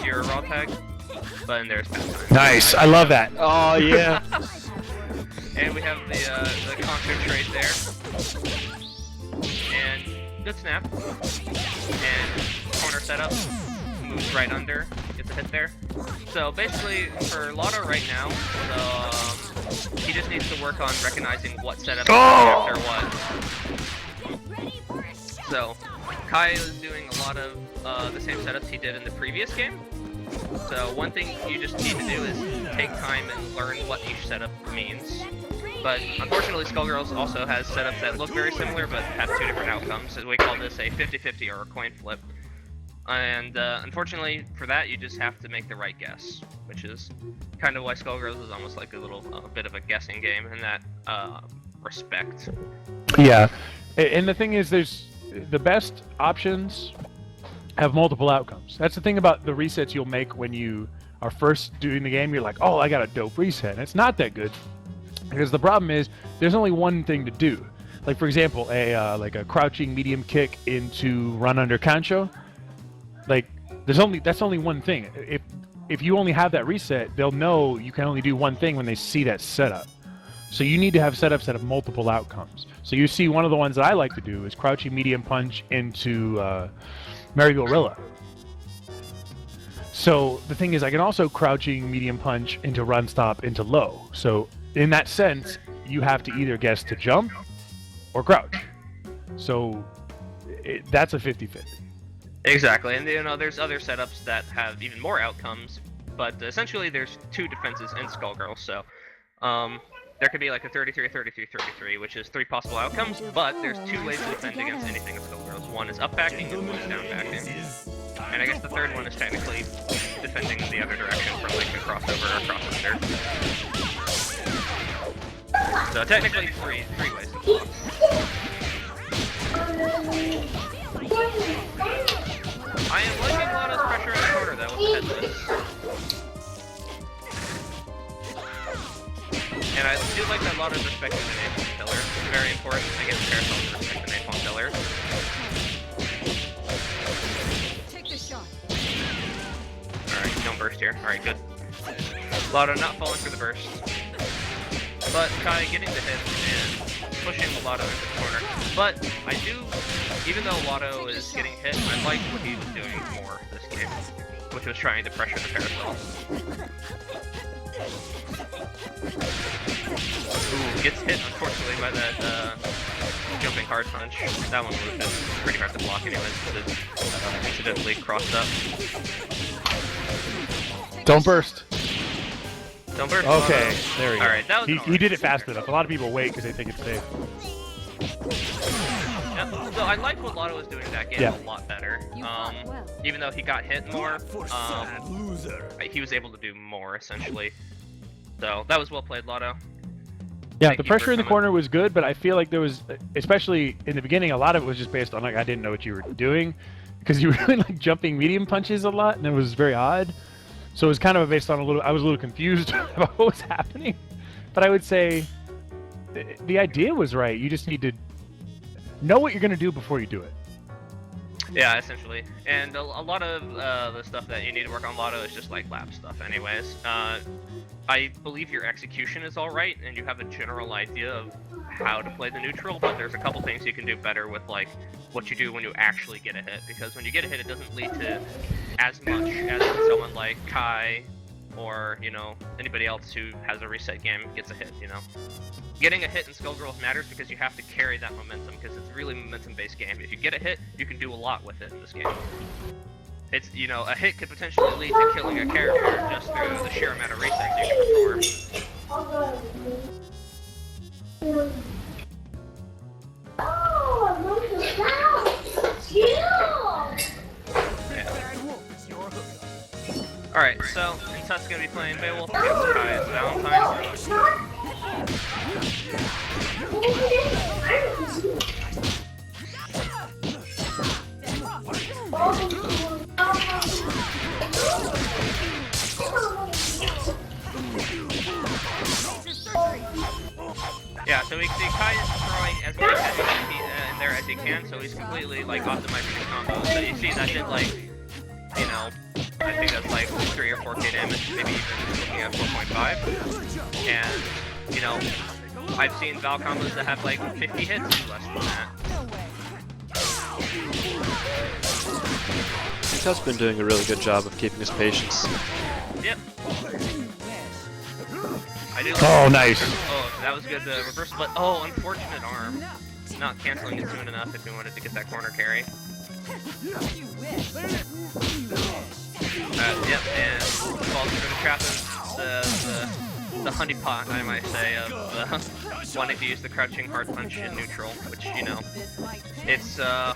your raw tag, but then there's bad times. Nice, I love that. Oh yeah. And we have the concentrate there. And good snap. And corner setup. Moves right under. Gets a hit there. So basically, for Lotta right now, he just needs to work on recognizing what setup after what. So, Kai is doing a lot of the same setups he did in the previous game. So one thing you just need to do is take time and learn what each setup means. But unfortunately, Skullgirls also has setups that look very similar but have two different outcomes. So we call this a 50-50 or a coin flip. And unfortunately, for that, you just have to make the right guess, which is kind of why Skullgirls is almost like a little bit of a guessing game in that respect. Yeah, and the thing is, there's the best options have multiple outcomes. That's the thing about the resets you'll make when you are first doing the game. You're like, oh, I got a dope reset. And it's not that good. Because the problem is, there's only one thing to do. Like, for example, like a crouching medium kick into run under Kancho. Like, that's only one thing. If you only have that reset, they'll know you can only do one thing when they see that setup. So you need to have setups that have multiple outcomes. So you see, one of the ones that I like to do is crouching medium punch into Mary Gorilla. So the thing is, I can also crouching medium punch into run stop into low. So in that sense, you have to either guess to jump or crouch. So that's a 50-50. Exactly, and you know, there's other setups that have even more outcomes, but essentially there's two defenses in Skullgirls, so there could be like a 33, 33, 33, which is 3 possible outcomes, but there's 2 ways to defend against anything in Skullgirls. One is up backing and one is down backing. And I guess the third one is technically defending in the other direction for like a crossover or cross under. So technically three ways to block. I am liking Lotta's pressure in the corner though with the headless. And I do like that Lotta's respecting the napalm pillar. It's very important against Parasol to respect the napalm pillar. Take the shot. Alright, don't burst here. Alright, good. Lotta not falling for the burst. But Kai getting the hit and pushing Lotto into the corner. But I do, even though Lotto is getting hit, I like what he was doing more this game, which was trying to pressure the Parasol. Ooh, gets hit unfortunately by that jumping hard punch. That one was pretty hard to block anyways, because it incidentally crossed up. Don't burst. Don't burst. Okay, there we go. Alright, that was he did it fast enough. A lot of people wait because they think it's safe. Yeah, so I like what Lotto was doing in that game a lot better. Even though he got hit more, he was able to do more essentially. So that was well played, Lotto. Yeah, Thank the you pressure for in the coming. corner was good, but I feel like there was, especially in the beginning, a lot of it was just based on like I didn't know what you were doing, because you were really like jumping medium punches a lot, and it was very odd. So it was kind of based on I was a little confused about what was happening. But I would say the idea was right. You just need to know what you're going to do before you do it. Yeah, essentially. And a lot of the stuff that you need to work on Lotto is just like lap stuff anyways. I believe your execution is alright, and you have a general idea of how to play the neutral, but there's a couple things you can do better with like what you do when you actually get a hit, because when you get a hit it doesn't lead to as much as when someone like Kai or, you know, anybody else who has a reset game gets a hit, you know. Getting a hit in Skullgirls matters because you have to carry that momentum, because it's a really momentum-based game. If you get a hit, you can do a lot with it in this game. It's, you know, a hit could potentially lead to killing a character just through the sheer amount of resets you can perform. Alright, so Intet's gonna be playing Beowulf against Kai as Valentine. Yeah, so we see Kai is throwing as much as in there as he can, so he's completely like optimizing his combos. So you see that did like, you know, I think that's like 3 or 4k damage, maybe even looking at 4.5. And you know, I've seen Val combos that have like 50 hits and less than that. Mika's been doing a really good job of keeping his patience. Yep. I did Oh, nice. Oh, that was good. Reverse split. Oh, unfortunate arm. Not canceling it soon enough if we wanted to get that corner carry. Yep, and falls through the trap of the honeypot, I might say, of wanting to use the crouching hard punch in neutral, which, you know, it's a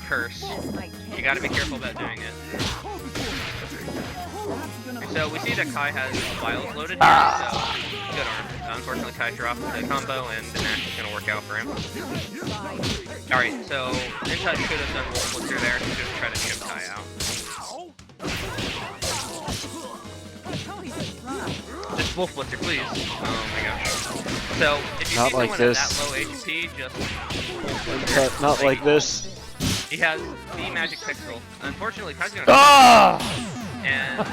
curse. You gotta be careful about doing it. So we see that Kai has vials loaded here, so good arm. Unfortunately, Kai dropped the combo, and the Nash is gonna work out for him. Alright, so Intouch should have done Wolf Blitzer there to just try to chip Kai out. Just Wolf Blitzer, please. Oh my gosh. So, if you Not see like someone this. at that low HP, just... Not like this. He has the magic pixel. Unfortunately, Kai's gonna... Ah! And...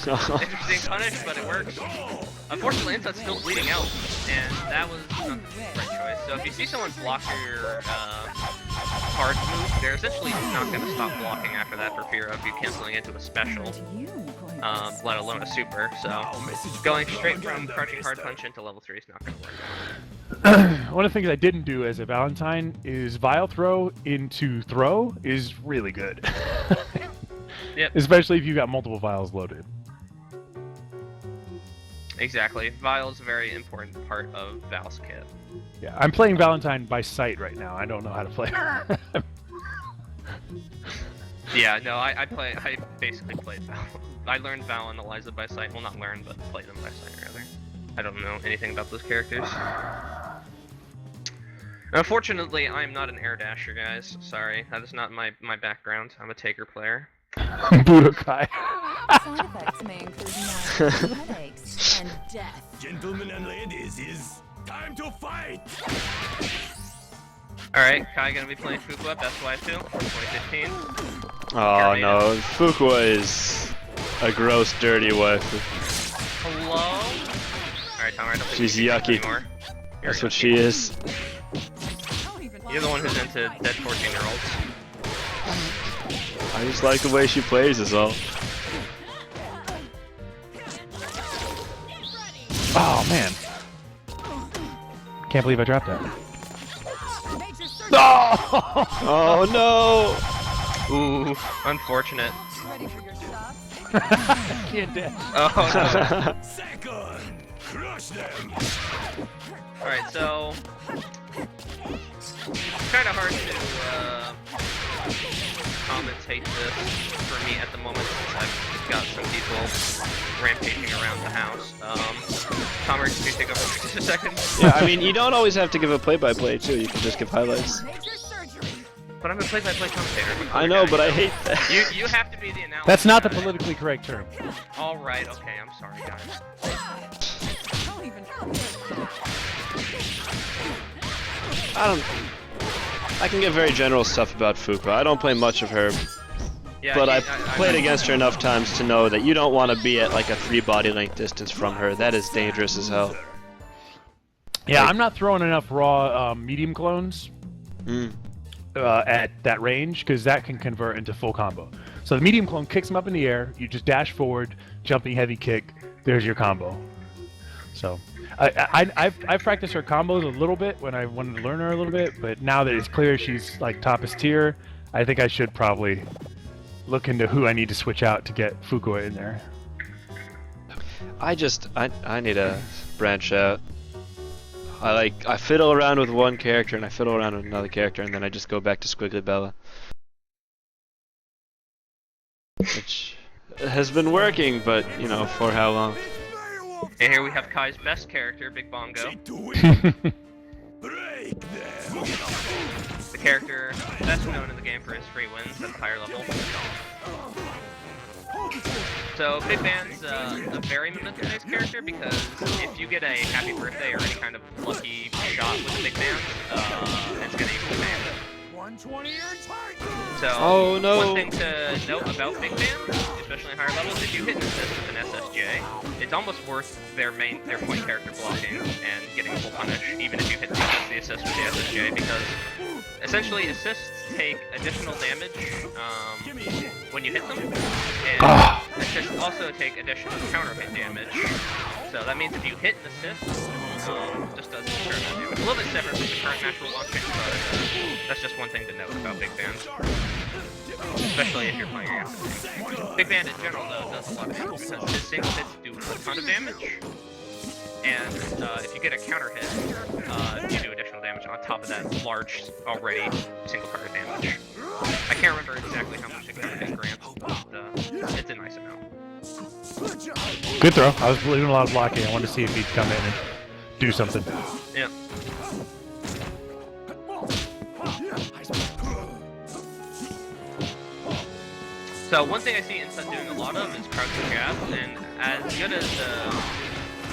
interesting punish, but it works. Unfortunately, Inset's still bleeding out, and that was not the right choice. So if you see someone block your hard move, they're essentially not going to stop blocking after that for fear of you canceling into a special, let alone a super. So going straight from crouching hard punch into level 3 is not going to work out. One of the things I didn't do as a Valentine is Vial Throw into Throw is really good. Yep. Especially if you got multiple vials loaded. Exactly. Vial is a very important part of Val's kit. Yeah, I'm playing Valentine by sight right now. I don't know how to play. Yeah, no, I basically played Val. I learned Val and Eliza by sight. Well, not learned, but played them by sight, rather. I don't know anything about those characters. Unfortunately, I'm not an air dasher, guys. Sorry, that is not my background. I'm a taker player. Budokai. Side effects may include nausea, headaches, and death. Gentlemen and ladies, it's time to fight! Alright, Kai gonna be playing Fuqua, Best Wife 2, 2015. Oh no, Fuqua is a gross, dirty wife. Hello? Alright, Tom, I don't think She's you can do yucky. this anymore. That's what she is. You're the one who's into dead 14-year-olds. I just like the way she plays is all. Oh man. Can't believe I dropped that. Oh no! Ooh, unfortunate. Ready for your shots? Can't dash. Oh no. Second! Crush them! Alright, so... It's kinda hard to, commentate this for me at the moment since I've got some people rampaging around the house. Tom, can you take over for just a second? Yeah, I mean, you don't always have to give a play-by-play too. You can just give highlights. Major surgery. But I'm a play-by-play commentator. I know, but I hate that. You have to be the analysis. That's not the guy. politically correct term. Alright, okay, I'm sorry, guys. Don't even. I can get very general stuff about Fuqua. I don't play much of her, Yeah, but I I played against her enough times to know that you don't want to be at like a 3 body length distance from her. That is dangerous as hell. Yeah, I'm not throwing enough raw medium clones Mm. at that range because that can convert into full combo. So the medium clone kicks him up in the air. You just dash forward, jumping heavy kick. There's your combo. So I've practiced her combos a little bit when I wanted to learn her a little bit, but now that it's clear she's like toppest tier, I think I should probably look into who I need to switch out to get Fuqua in there. I need to branch out. I fiddle around with one character and I fiddle around with another character and then I just go back to Squiggly Bella. Which has been working, but you know, for how long? And here we have Kai's best character, Big Bongo. Break them! The character best known in the game for his free wins at the higher level. So Big Ban's a very momentum-based character because if you get a happy birthday or any kind of lucky shot with a Big Ban, it's gonna equal Band. 120 earned target. So Oh, no. one thing to note about Big Band, especially in higher levels, if you hit an assist with an SSJ, it's almost worth their point character blocking and getting a full punish, even if you hit the assist with the SSJ, because essentially assists take additional damage when you hit them, and assists also take additional counter hit damage. So that means if you hit an assist, just does current damage. A little bit separate from the current natural launching, but that's just one thing to note about Big Band. Especially if you're playing against it. Big Band in general, though, does a lot of damage because his single hits do a ton of damage. And if you get a counter hit, you do additional damage on top of that large, already single target damage. I can't remember exactly how much a counter hit grants, but it's a nice amount. Good throw. I was doing a lot of blocking. I wanted to see if he'd come in and do something. Yeah. So one thing I see Inset doing a lot of is crouching jabs, and as good as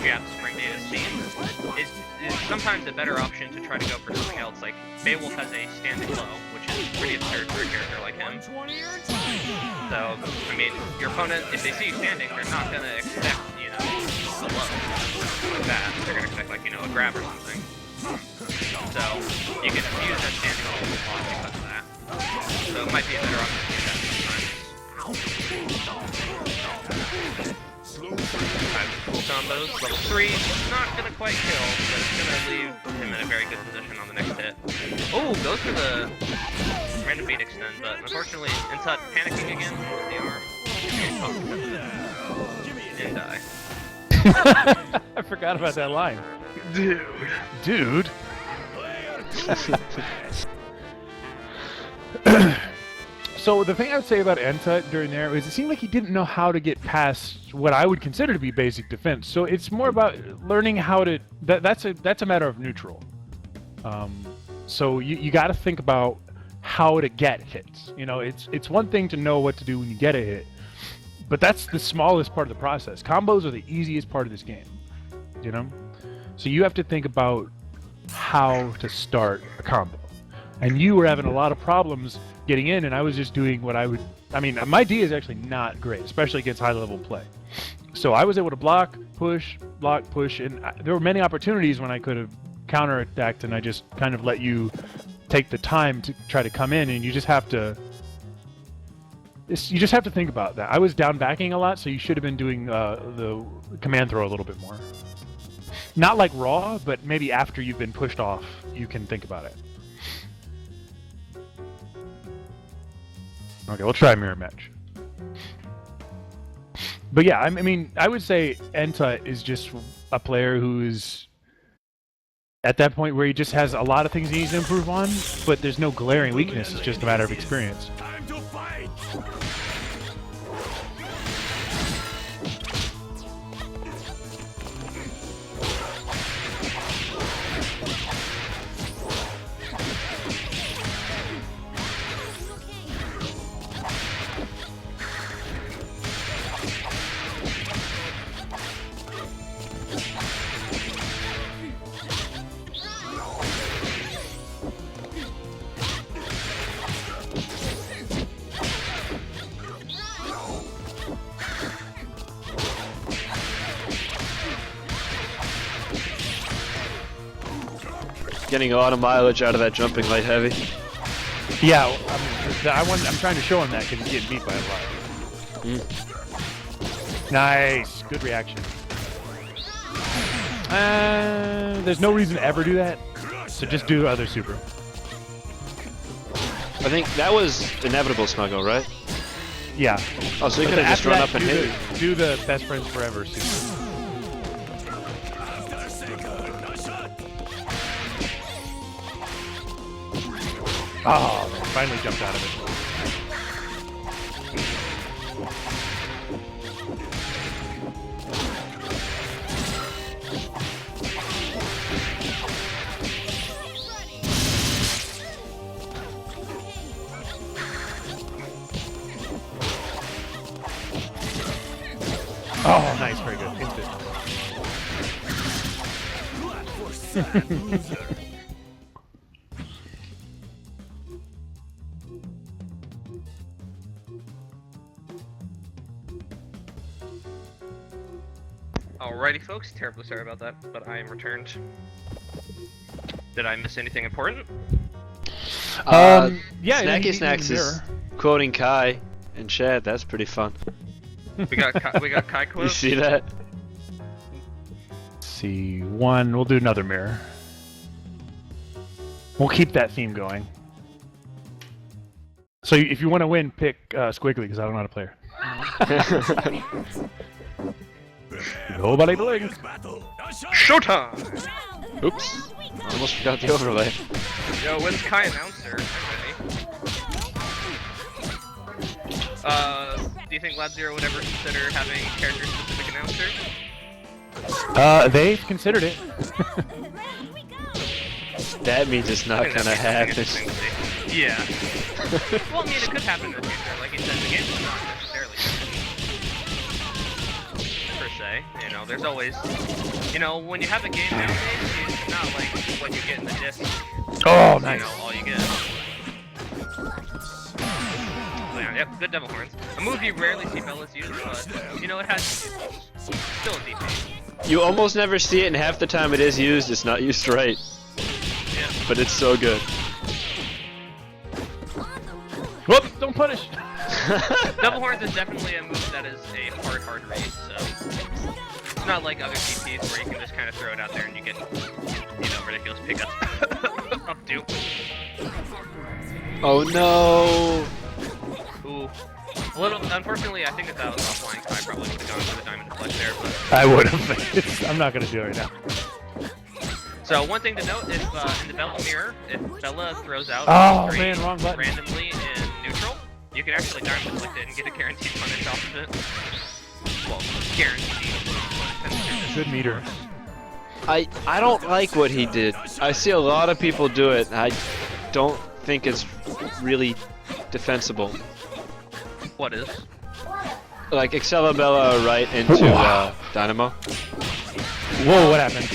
jab spring data seems, is sometimes a better option to try to go for something else. Like Beowulf has a standing low, which is pretty absurd for a character like him. So I mean, your opponent, if they see you standing, they're not gonna expect, you know, a low like that. They're gonna expect, like, you know, a grab or something. So you can abuse that standing low a lot because of that. So it might be a better option to do that sometimes. Cool combos, level 3, not gonna quite kill, but it's gonna leave him in a very good position on the next hit. Oh, goes for the random beat extend, but unfortunately, Insat panicking again with the arm. And die. I forgot about that line. Dude. Dude. So the thing I would say about Entut during there is it seemed like he didn't know how to get past what I would consider to be basic defense. So it's more about learning how to. That's a matter of neutral. So you got to think about how to get hits. You know, it's one thing to know what to do when you get a hit, but that's the smallest part of the process. Combos are the easiest part of this game. You know, so you have to think about how to start a combo. And you were having a lot of problems getting in, and I was just doing what I would. I mean, my D is actually not great, especially against high-level play. So I was able to block, push, and there were many opportunities when I could have counterattacked, and I just kind of let you take the time to try to come in, and you just have to. You just have to think about that. I was down backing a lot, so you should have been doing the command throw a little bit more. Not like raw, but maybe after you've been pushed off, you can think about it. Okay, we'll try mirror match. But yeah, I mean, I would say Enta is just a player who's at that point where he just has a lot of things he needs to improve on, but there's no glaring weakness. It's just a matter of experience. Time to fight. Getting a lot of mileage out of that jumping light heavy. Yeah, I'm trying to show him that because he's getting beat by a lot. Nice, good reaction. There's no reason to ever do that, so just do the other super. I think that was inevitable snuggle, right? Yeah. Oh, so you But could have just after run that, up and hit. do the best friends forever super. Oh, man, finally jumped out of it. Sad loser. Alrighty, folks. Terribly sorry about that, but I am returned. Did I miss anything important? Yeah, Snacky Snacks is quoting Kai in chat. That's pretty fun. We got Kai You quote. see that? See, one. We'll do another mirror. We'll keep that theme going. So if you want to win, pick Squiggly because I don't know how to play her. Nobody blinks. Battle. Showtime! Oops. Almost forgot the overlay. Yo, when's Kai announcer? I'm ready. Do you think Lab Zero would ever consider having character-specific announcer? They've considered it. That means it's not I think gonna that'd be happen. something interesting to see. Yeah. Well, I mean, it could happen in the future. Like you said, the game's not necessarily per se. You know, there's always, you know, when you have a game nowadays, it's not like what you get in the disc. Oh, You nice. know, all you get. So, yeah, yep, good devil horns. A move you rarely see Bella's use, but you know it has still a DP. You almost never see it, and half the time it is used, it's not used right. Yeah. But it's so good. Whoops! Don't punish. Double horns is definitely a move that is a hard read, so it's not like other DPs where you can just kind of throw it out there and you get, you know, ridiculous pickups of dupe. Oh no! Ooh. A little, unfortunately, I think if that was offline, Kai probably would have gone for the diamond deflect there, but... I would have. I'm not gonna do it right now. So, one thing to note, if in the Bella mirror, if Bella throws out Oh, three man, wrong button. randomly in neutral, you can actually diamond deflect it and get a guaranteed punish off of it. Well, guaranteed. Good meter. I don't like what he did. I see a lot of people do it, and I don't think it's really defensible. What is? Like Excalibella right into Dynamo. Whoa! What happened?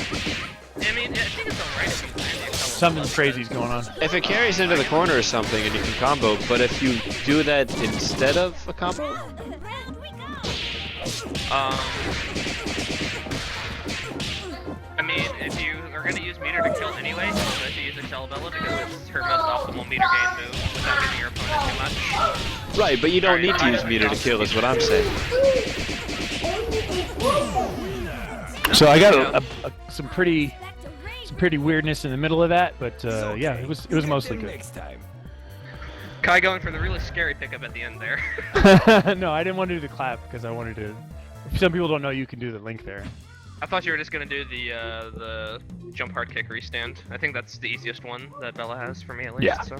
I mean, I think it's alright if you land the Excalibur, Something but- crazy's going on. If it carries into the corner or something and you can combo, but if you do that instead of a combo, I mean, if you are going to use meter to kill anyway, you have to use Excalibella because it's her most optimal meter gain move without giving your opponent too much. right? But you don't need to use meter to kill, is what I'm saying. So I got some pretty weirdness in the middle of that, but yeah, it was mostly good. Next time. Kai going for the really scary pickup at the end there. No, I didn't want to do the clap because I wanted to. Some people don't know you can do the link there. I thought you were just going to do the jump hard kick restand. I think that's the easiest one that Bella has for me at least. Yeah. So.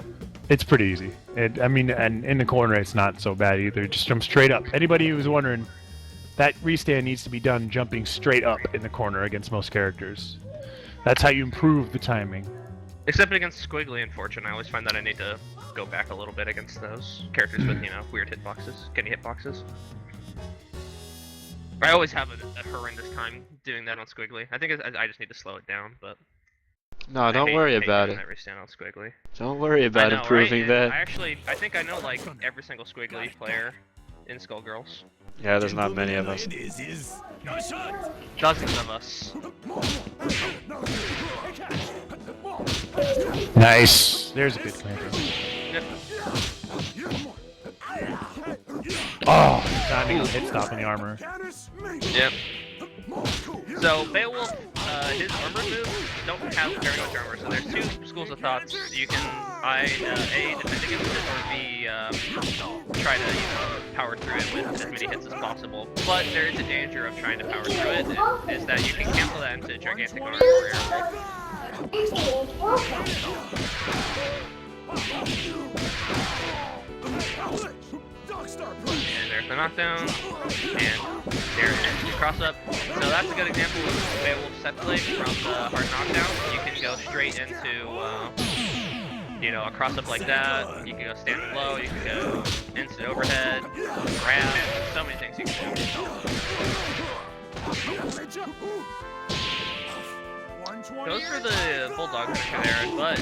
It's pretty easy. I mean, and in the corner, it's not so bad either. Just jump straight up. Anybody who's wondering, that restand needs to be done jumping straight up in the corner against most characters. That's how you improve the timing. Except against Squiggly and Fortune, I always find that I need to go back a little bit against those characters with, you know, weird hitboxes, skinny hitboxes. I always have a horrendous time doing that on Squiggly. I think I just need to slow it down, but... No, don't worry about it. That restand on Squiggly. Don't worry about I know, improving right? that. I think I know, like, every single Squiggly player in Skullgirls. Yeah, there's not many of us. This is your shot. Dozens of us. Nice. There's a good plan. Yep. Oh, timing of the hit stop in the armor. Yep. So Beowulf, his armor moves don't have very much armor. So there's two schools of thoughts. You can A, defend against it, or B, try to, you know, power through it with as many hits as possible. But there is a danger of trying to power through it, is that you can cancel that into gigantic armor or air and there's the knockdown, and there ends the cross up. So that's a good example of Beowulf's set play from the hard knockdown. You can go straight into, you know, a cross up like that. You can go stand low, you can go instant overhead, grab, so many things you can do. goes for the bulldog finisher there, but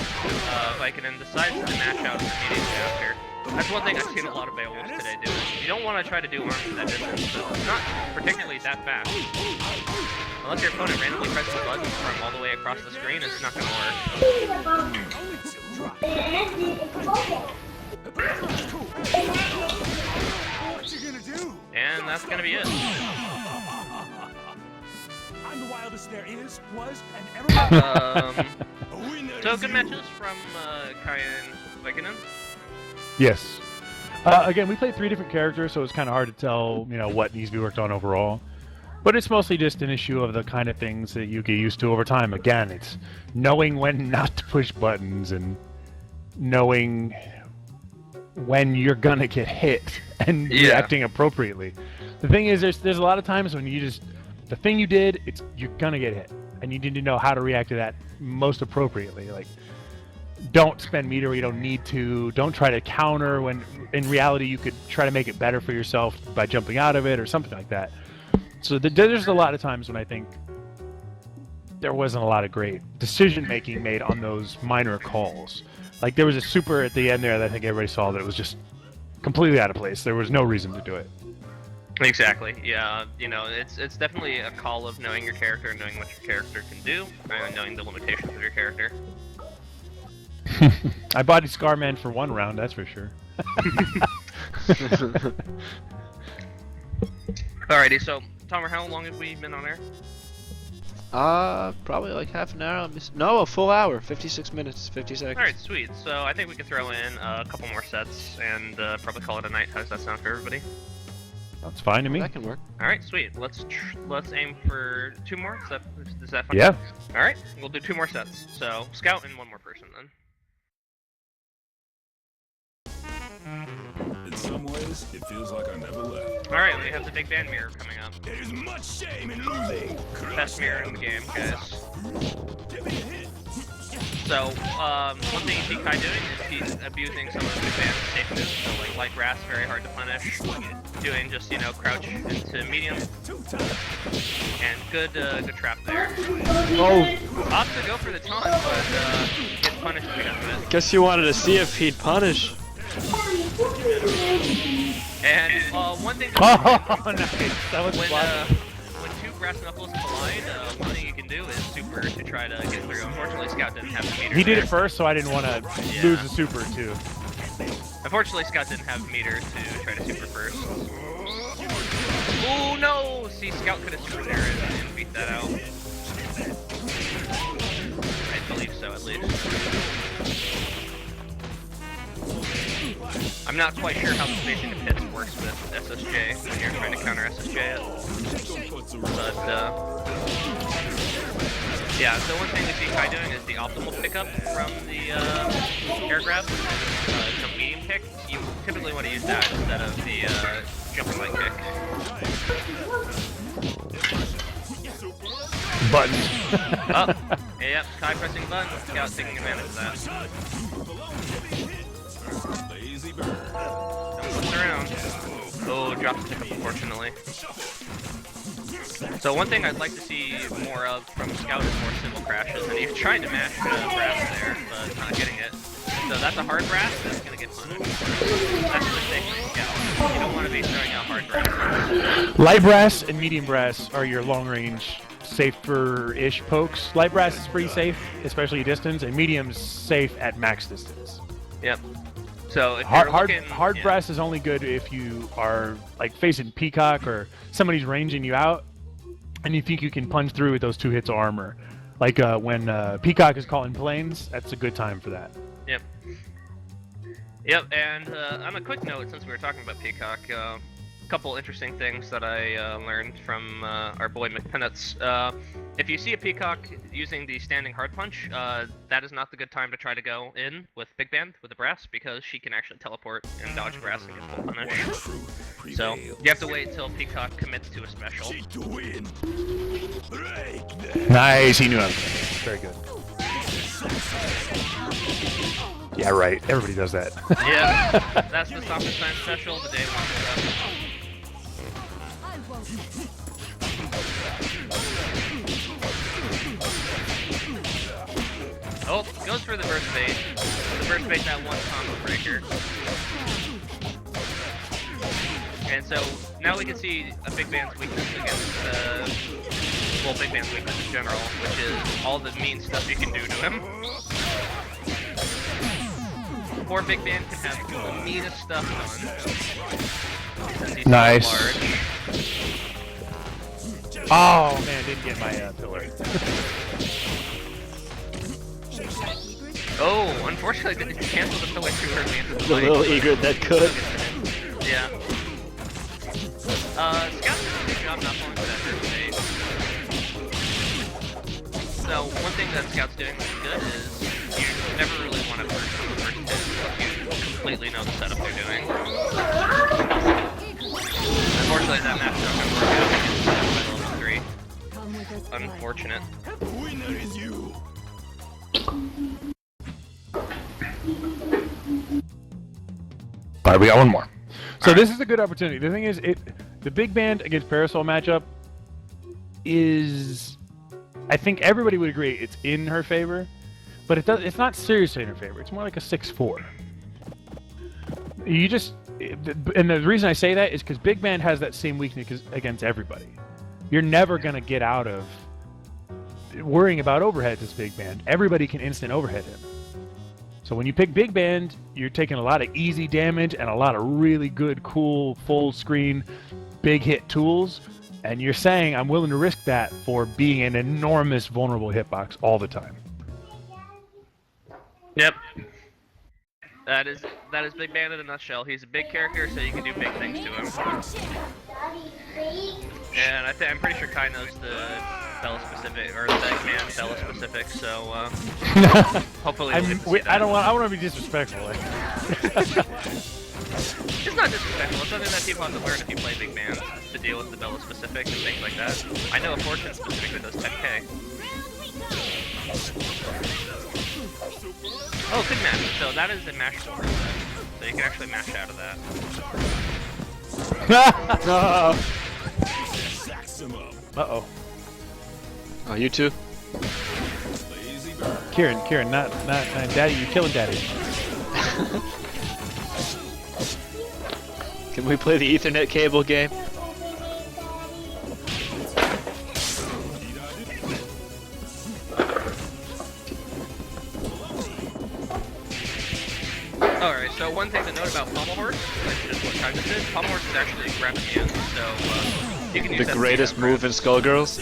Vicodin decides to mash out the medium after. That's one thing I've seen a lot of Beowulfs today do. You don't want to try to do arms at that distance, it's not particularly that fast. Unless your opponent randomly presses the button from all the way across the screen, it's not going to work. What you gonna do? And that's going to be it. I'm the wildest there is, was, and ever. So good matches from Kai and Vicodin. Yes. Again, we played 3 different characters, so it's kind of hard to tell, what needs to be worked on overall. But it's mostly just an issue of the kind of things that you get used to over time. Again, it's knowing when not to push buttons and knowing when you're gonna get hit and reacting appropriately. The thing is, there's a lot of times when the thing you did, you're gonna get hit, and you need to know how to react to that most appropriately. Like, don't spend meter where you don't need to. Don't try to counter when in reality you could try to make it better for yourself by jumping out of it or something like that. So there's a lot of times when I think there wasn't a lot of great decision making made on those minor calls. Like there was a super at the end there that I think everybody saw that it was just completely out of place. There was no reason to do it. Exactly. Yeah. It's definitely a call of knowing your character, knowing what your character can do, and knowing the limitations of your character. I bodied Scarman for 1 round, that's for sure. Alrighty, so Tomer, how long have we been on air? Probably like half an hour. No, a full hour. 56 minutes, 50 seconds. Alright, sweet. So I think we can throw in a couple more sets and probably call it a night. How does that sound for everybody? That's fine to me. That can work. Alright, sweet. Let's aim for 2 more. Is that fun? Yeah. Alright, we'll do 2 more sets. So Scout and 1 more person then. In some ways, it feels like I never left. Alright, we have the big band mirror coming up. There's much shame in losing. Best mirror in the game, guys. Give me a hit. So, one thing you see Kai doing is he's abusing some of the advanced safe moves, so like light brass, very hard to punish. Doing just, crouch into medium. And good trap there. Oh, Opts to go for the taunt, but gets punished because of it. guess you wanted to see if he'd punish. And one thing Oh, nice. That was when 2 brass knuckles collide, one thing you can do is super to try to get through. Unfortunately, Scout didn't have the meter. He did there. it first, so I didn't want to lose the super too. Unfortunately, Scott didn't have meter to try to super first. Oh no! See, Scout could have super there and beat that out. I believe so, at least. I'm not quite sure how the spacing of hits works with SSJ when you're trying to counter SSJ it. But, yeah, so one thing we see Kai doing is the optimal pickup from the air grab. Jump medium kick. You typically want to use that instead of the jumping light kick. Button. Oh, yep, Kai pressing button, Scout taking advantage of that. Lazy bird. Don't mess around. Oh, drops it, unfortunately. So one thing I'd like to see more of from Scout is more simple crashes, and he's trying to mash brass there, but not getting it. So that's a hard brass that's going to get punished. That's a mistake from Scout. You don't want to be throwing out hard brass. Light brass and medium brass are your long-range, safer-ish pokes. Light brass is pretty safe, especially distance, and medium's safe at max distance. Yep. So if you're looking, hard brass is only good if you are like facing Peacock or somebody's ranging you out, and you think you can punch through with those 2 hits of armor. Like when Peacock is calling planes, that's a good time for that. Yep. Yep, and on a quick note, since we were talking about Peacock, a couple interesting things that I learned from our boy McPenuts. If you see a Peacock using the standing hard punch, that is not the good time to try to go in with Big Band, with the brass, because she can actually teleport and dodge brass and get full punish. So, you have to wait until Peacock commits to a special. To win. Break that. Nice, he knew everything. Very good. Yeah, right. Everybody does that. Yeah, that's the Stop and Sign special, the day one. Oh, goes for the burst bait. The burst bait, that one combo breaker. And so now we can see a Big Band's weakness against, well, Big Band's weakness in general, which is all the mean stuff you can do to him. Poor Big Band can have the meanest stuff done. Since he's Nice. so large. Oh man, didn't get my pillar. Oh, unfortunately, they canceled the pillar too early into the The fight. little egret that could. Yeah. Scout did a good job not falling for that first bait. So, one thing that Scout's doing really good is you never really want to burst on the first hit unless you completely know the setup you're doing. Unfortunately, that match not going to work out against level 3. Come with us. Unfortunate. Winner is you. All right, we got one more. So this is a good opportunity. The thing is, the Big Band against Parasol matchup is, I think everybody would agree, it's in her favor, but it's not seriously in her favor. It's more like a 6-4. You just, and the reason I say that is because Big Band has that same weakness against everybody. You're never gonna get out of worrying about overheads as Big Band. Everybody can instant overhead him. So when you pick Big Band, you're taking a lot of easy damage and a lot of really good, cool, full screen, big hit tools, and you're saying, I'm willing to risk that for being an enormous vulnerable hitbox all the time. Yep. That is Big Band in a nutshell. He's a big character, so you can do big things to him. And I'm pretty sure Kai knows the Bella specific, or the command Bella specific, so hopefully we'll get to see that. I want to be disrespectful. It's not disrespectful, it's something that people have to learn if you play Big Band, to deal with the Bella specific and things like that. I know a Fortune specific that does 10k. Oh, good mash. So that is a mash sword. So you can actually mash out of that. Sacks him up. Uh-oh. Oh, you too? Kieran, not Daddy, you're killing Daddy. Can we play the Ethernet cable game? Alright, so one thing to note about Pommel Horse, which is what Kai just did, Pommel Horse is actually grab at the end, so you can use The that greatest to grab. move in Skullgirls?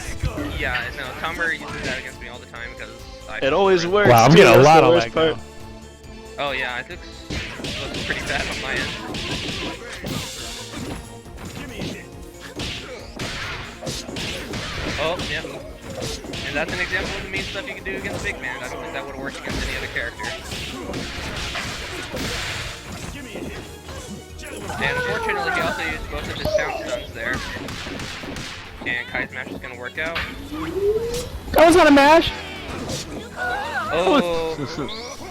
Yeah, no, Tomber uses that against me all the time because I... It always works. Wow, I'm too, getting a that's lot the of worst lag part. now. Oh yeah, it looks pretty bad on my end. Oh, yeah. And that's an example of the mean stuff you can do against Big Man. I don't think that would have worked against any other character. And unfortunately, he also used both of his sound stuns there. And Kai's mash is gonna work out. That was not a mash! Oh!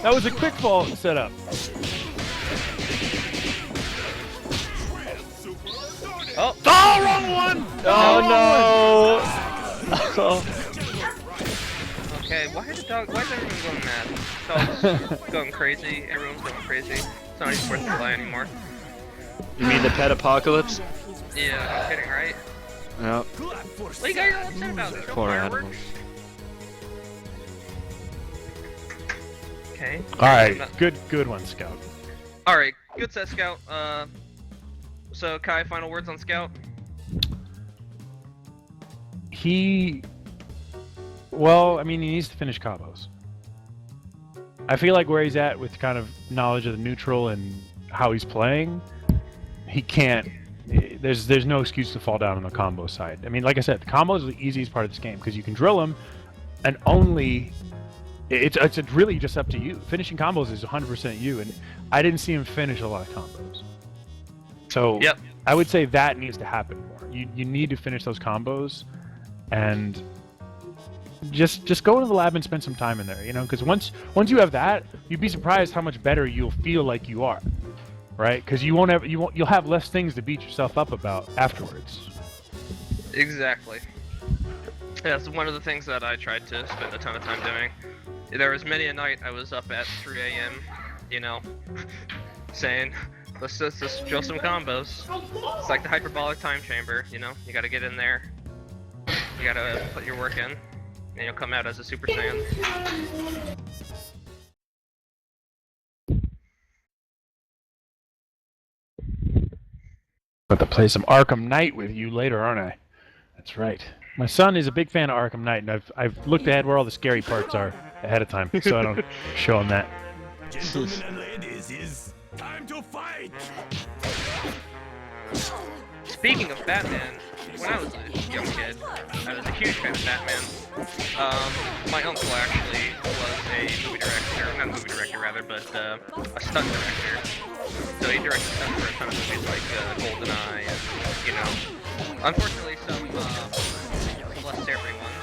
That was a quick fall setup. Oh! Oh, wrong one! Oh no! Okay, why is everyone going mad? Dog's going crazy, everyone's going crazy. It's not even worth the lie anymore. You mean the pet apocalypse? Yeah, I'm kidding, right? No. What are you guys all upset about? There's no Poor fireworks? animals. Okay. Alright, good one, Scout. Alright, good set, Scout. So Kai, final words on Scout? Well, I mean, he needs to finish combos. I feel like where he's at with kind of knowledge of the neutral and how he's playing, he can't. There's no excuse to fall down on the combo side. I mean, like I said, the combos are the easiest part of this game because you can drill them, and only it's really just up to you. Finishing combos is 100% you, and I didn't see him finish a lot of combos. So Yep. I would say that needs to happen more. You need to finish those combos, and just go to the lab and spend some time in there. You know, because once you have that, you'd be surprised how much better you'll feel like you are, right? Because you'll have less things to beat yourself up about afterwards. Exactly. That's one of the things that I tried to spend a ton of time doing. There was many a night I was up at 3 a.m., you know, saying, let's just drill some combos. It's like the hyperbolic time chamber, you know? You gotta get in there. You gotta put your work in, and you'll come out as a Super Saiyan. About to play some Arkham Knight with you later, aren't I? That's right. My son is a big fan of Arkham Knight, and I've looked ahead where all the scary parts are ahead of time, so I don't show him that. Gentlemen and ladies, it's time to fight! Speaking of Batman, when I was a young kid, I was a huge fan of Batman. My uncle actually was a movie director, not a movie director rather, but a stunt director. So he directed stunts for a ton of movies like GoldenEye and, you know, unfortunately some less daring ones,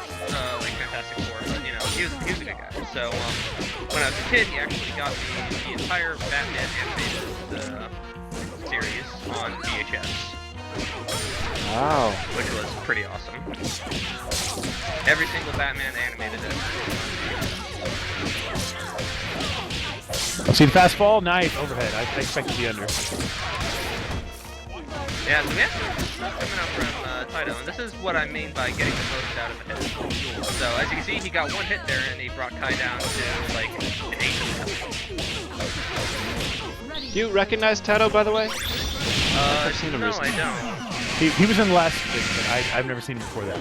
like Fantastic Four, but, you know, he was a good guy. So when I was a kid, he actually got the entire Batman animated series on VHS. Wow. Which was pretty awesome. Every single Batman animated it. Let's see the fast fall. Nice overhead. I expected the under. Yeah, so we have some stuff coming up from Taito, and this is what I mean by getting the most out of a hit. So as you can see, he got one hit there, and he brought Kai down to like an 8. Do you recognize Tato, by the way? I've seen him no, recently. I don't. He was in the last thing, but I've never seen him before that.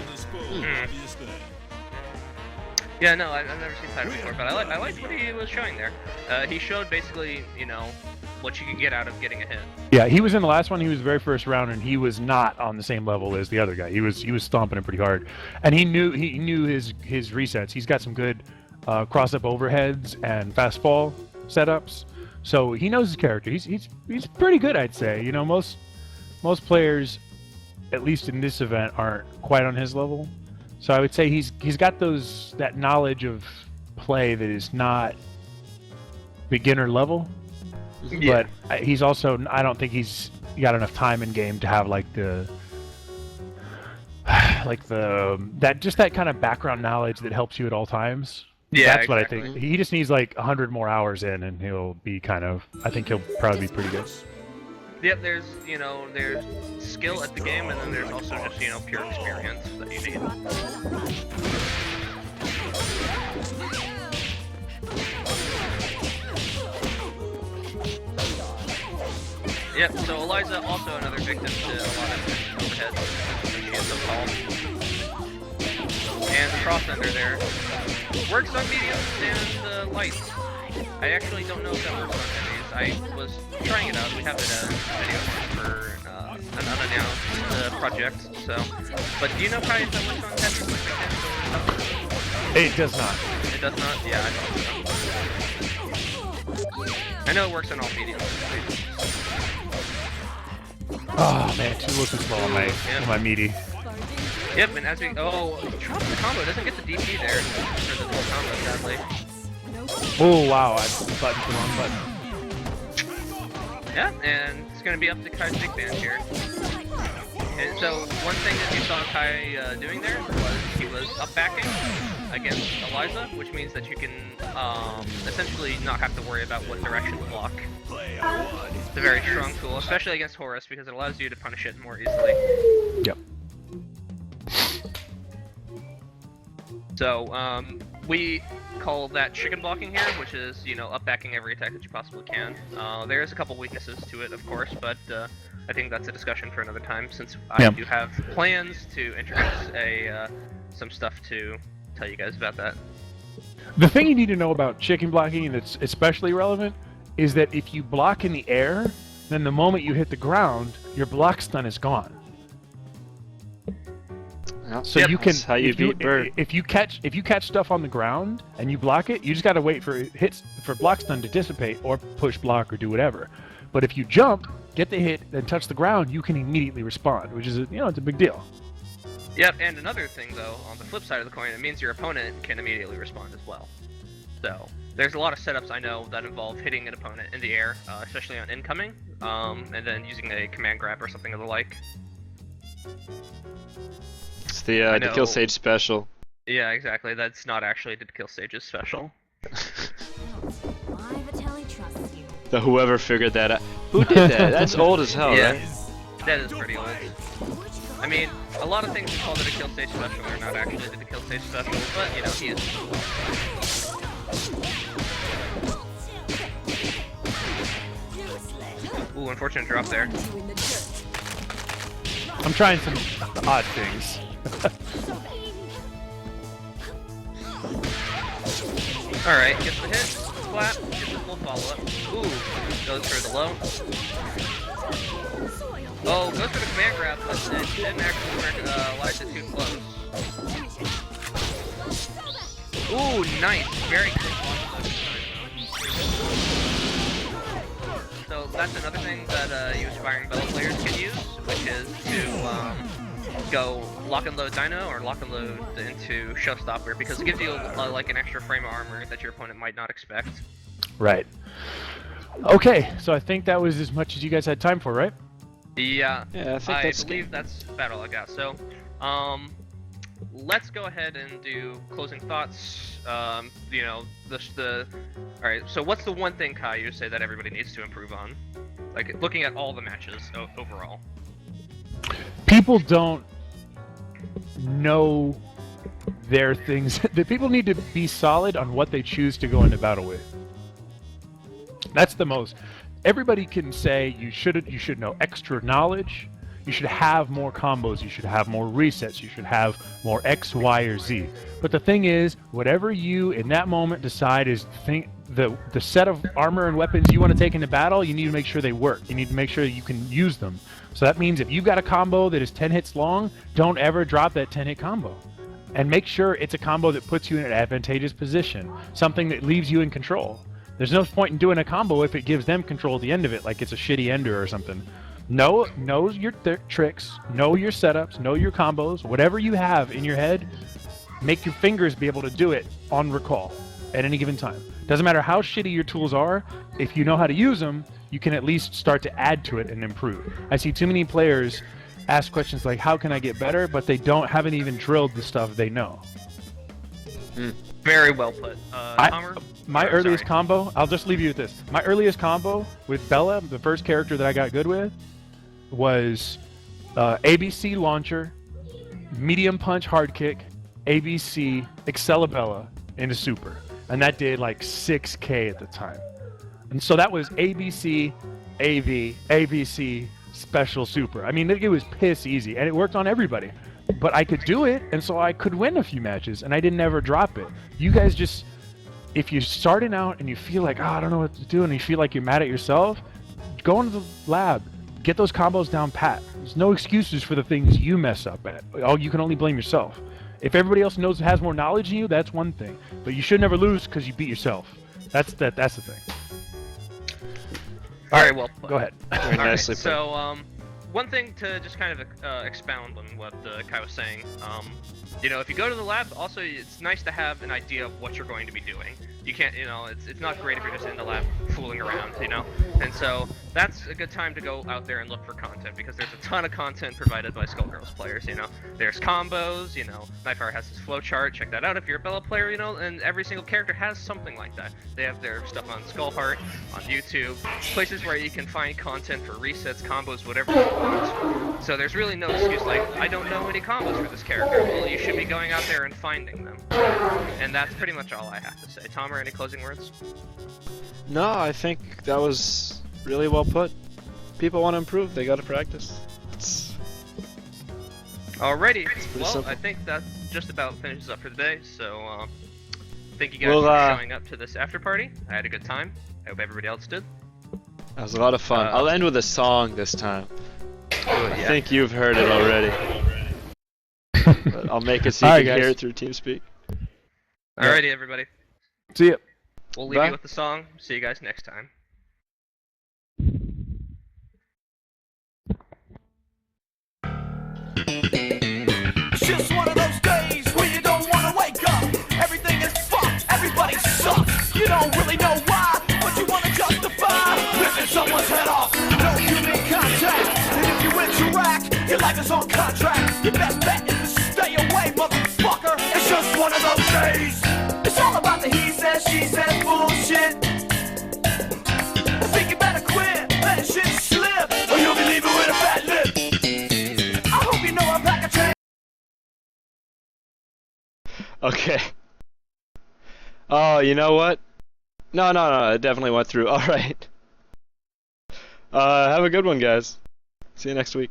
Yeah, no, I've never seen Taito before, but I liked what he was showing there. He showed basically, you know, what you can get out of getting a hit. Yeah, he was in the last one. He was the very first round, and he was not on the same level as the other guy. He was stomping him pretty hard, and he knew his resets. He's got some good cross up overheads and fast fall setups, so he knows his character. He's pretty good, I'd say. You know, most players, at least in this event, aren't quite on his level. So I would say he's got that knowledge of play that is not beginner level. Yeah. But he's also, I don't think he's got enough time in game to have like that kind of background knowledge that helps you at all times. Yeah, That's what I exactly. think. He just needs like 100 more hours in, and he'll be I think he'll probably be pretty good. Yep, there's skill at the game, and then there's also just, pure experience that you need. Yep, so Eliza also another victim to a lot of overhead. She is so tall. And the cross under there works on mediums and lights. I actually don't know if that works on heavies. I was trying it out. We have it as a video for an unannounced project. So, but do you know Kai if that works on heavies? It does not. It does not. Yeah, I thought so. I know it works on all mediums. Oh man, too little too slow on my meaty. Yep, and as we drops the combo, doesn't get the DP there for the dual combo, sadly. Oh wow, I buttoned the wrong button. Yeah, and it's gonna be up to Kai's big band here. And so one thing that you saw Kai doing there was he was up backing against Eliza, which means that you can essentially not have to worry about what direction to block. It's a very strong tool, especially against Horus, because it allows you to punish it more easily. Yep. So, we call that chicken blocking here, which is, up backing every attack that you possibly can. There's a couple weaknesses to it, of course, but I think that's a discussion for another time, since I do have plans to introduce some stuff to tell you guys about that. The thing you need to know about chicken blocking that's especially relevant is that if you block in the air, then the moment you hit the ground, your block stun is gone. Yep. So you can That's how you beat Bird. if you catch stuff on the ground and you block it, you just got to wait for block stun to dissipate or push block or do whatever. But if you jump, get the hit, then touch the ground, you can immediately respond, which is it's a big deal. Yep, and another thing though, on the flip side of the coin, it means your opponent can immediately respond as well. So there's a lot of setups I know that involve hitting an opponent in the air, especially on incoming, and then using a command grab or something of the like. It's the Kill Sage special. Yeah, exactly. That's not actually the Kill Sage's special. My Vitelli trusts you. The whoever figured that out. Who did that? That's old as hell, Yeah. right? That is pretty old. I mean, a lot of things we called it a kill stage special are not actually the kill stage special, but you know, he is. Ooh, unfortunate drop there. I'm trying some odd things. Alright, gets the hit, slap, gets the full follow-up. Ooh, goes for the low. Oh, goes for the command grab, but it didn't actually work, Elijah too close. Ooh, nice, very good. So that's another thing that you aspiring Bella players can use, which is to go lock and load Dino or lock and load into Showstopper, because it gives you like an extra frame of armor that your opponent might not expect. Right. Okay, so I think that was as much as you guys had time for, right? Yeah, Yeah, I think I that's believe that's about all I got. So, let's go ahead and do closing thoughts. You know, all right. So, what's the one thing, Kai, you say that everybody needs to improve on? Like looking at all the matches overall. People don't know their things. The people need to be solid on what they choose to go into battle with. That's the most. Everybody can say you should know extra knowledge. You should have more combos. You should have more resets. You should have more X, Y, or Z. But the thing is, whatever you in that moment decide is the set of armor and weapons you want to take into battle, you need to make sure they work. You need to make sure you can use them. So that means if you've got a combo that is 10 hits long, don't ever drop that 10-hit combo. And make sure it's a combo that puts you in an advantageous position, something that leaves you in control. There's no point in doing a combo if it gives them control at the end of it, like it's a shitty ender or something. Know your tricks, know your setups, know your combos, whatever you have in your head, make your fingers be able to do it on recall at any given time. Doesn't matter how shitty your tools are, if you know how to use them, you can at least start to add to it and improve. I see too many players ask questions like, how can I get better? But they haven't even drilled the stuff they know. Very well put. My earliest combo, I'll just leave you with this. My earliest combo with Bella, the first character that I got good with, was ABC launcher, medium punch hard kick, ABC Excelabella into super. And that did like 6k at the time. And so that was ABC, AV, ABC, special super. I mean, it was piss easy, and it worked on everybody. But I could do it, and so I could win a few matches, and I didn't ever drop it. You guys just, if you're starting out and you feel like, oh, I don't know what to do, and you feel like you're mad at yourself, go into the lab, get those combos down pat. There's no excuses for the things you mess up at. You can only blame yourself. If everybody else has more knowledge than you, that's one thing. But you should never lose because you beat yourself. That's the thing. Very well put. Go ahead. Very nicely put. So, one thing to just kind of expound on what Kai was saying, you know, if you go to the lab, also it's nice to have an idea of what you're going to be doing. You can't, you know, it's not great if you're just in the lab fooling around, you know? And so that's a good time to go out there and look for content, because there's a ton of content provided by Skullgirls players, you know? There's combos, you know, Knifefire has his flowchart, check that out if you're a Bella player, you know, and every single character has something like that. They have their stuff on Skullheart, on YouTube, places where you can find content for resets, combos, whatever you want. So there's really no excuse like, I don't know any combos for this character. Well, you should be going out there and finding them. And that's pretty much all I have to say. Tom, any closing words? No, I think that was really well put. People want to improve, they gotta practice. Alrighty, well, simple. I think that just about finishes up for the day, so thank you guys for showing up to this after party. I had a good time. I hope everybody else did. That was a lot of fun. I'll end with a song this time. I think you've heard it already. But I'll make it so you can hear it through TeamSpeak. Alrighty, everybody. See ya. We'll leave you with the song. See you guys next time. It's just one of those days where you don't wanna wake up. Everything is fucked, everybody sucks. You don't really know why, but you wanna justify ripping someone's head off. No human contact, and if you interact, your life is on contract. Your best bet is to stay away, motherfucker. It's just one of those days. It's all about the he says, She says bullshit. I think you better quit, let shit slip, or you'll be leaving with a fat lip. I hope you know I'm back a train. Okay. Oh, you know what? No, it definitely went through. Alright. Have a good one, guys. See you next week.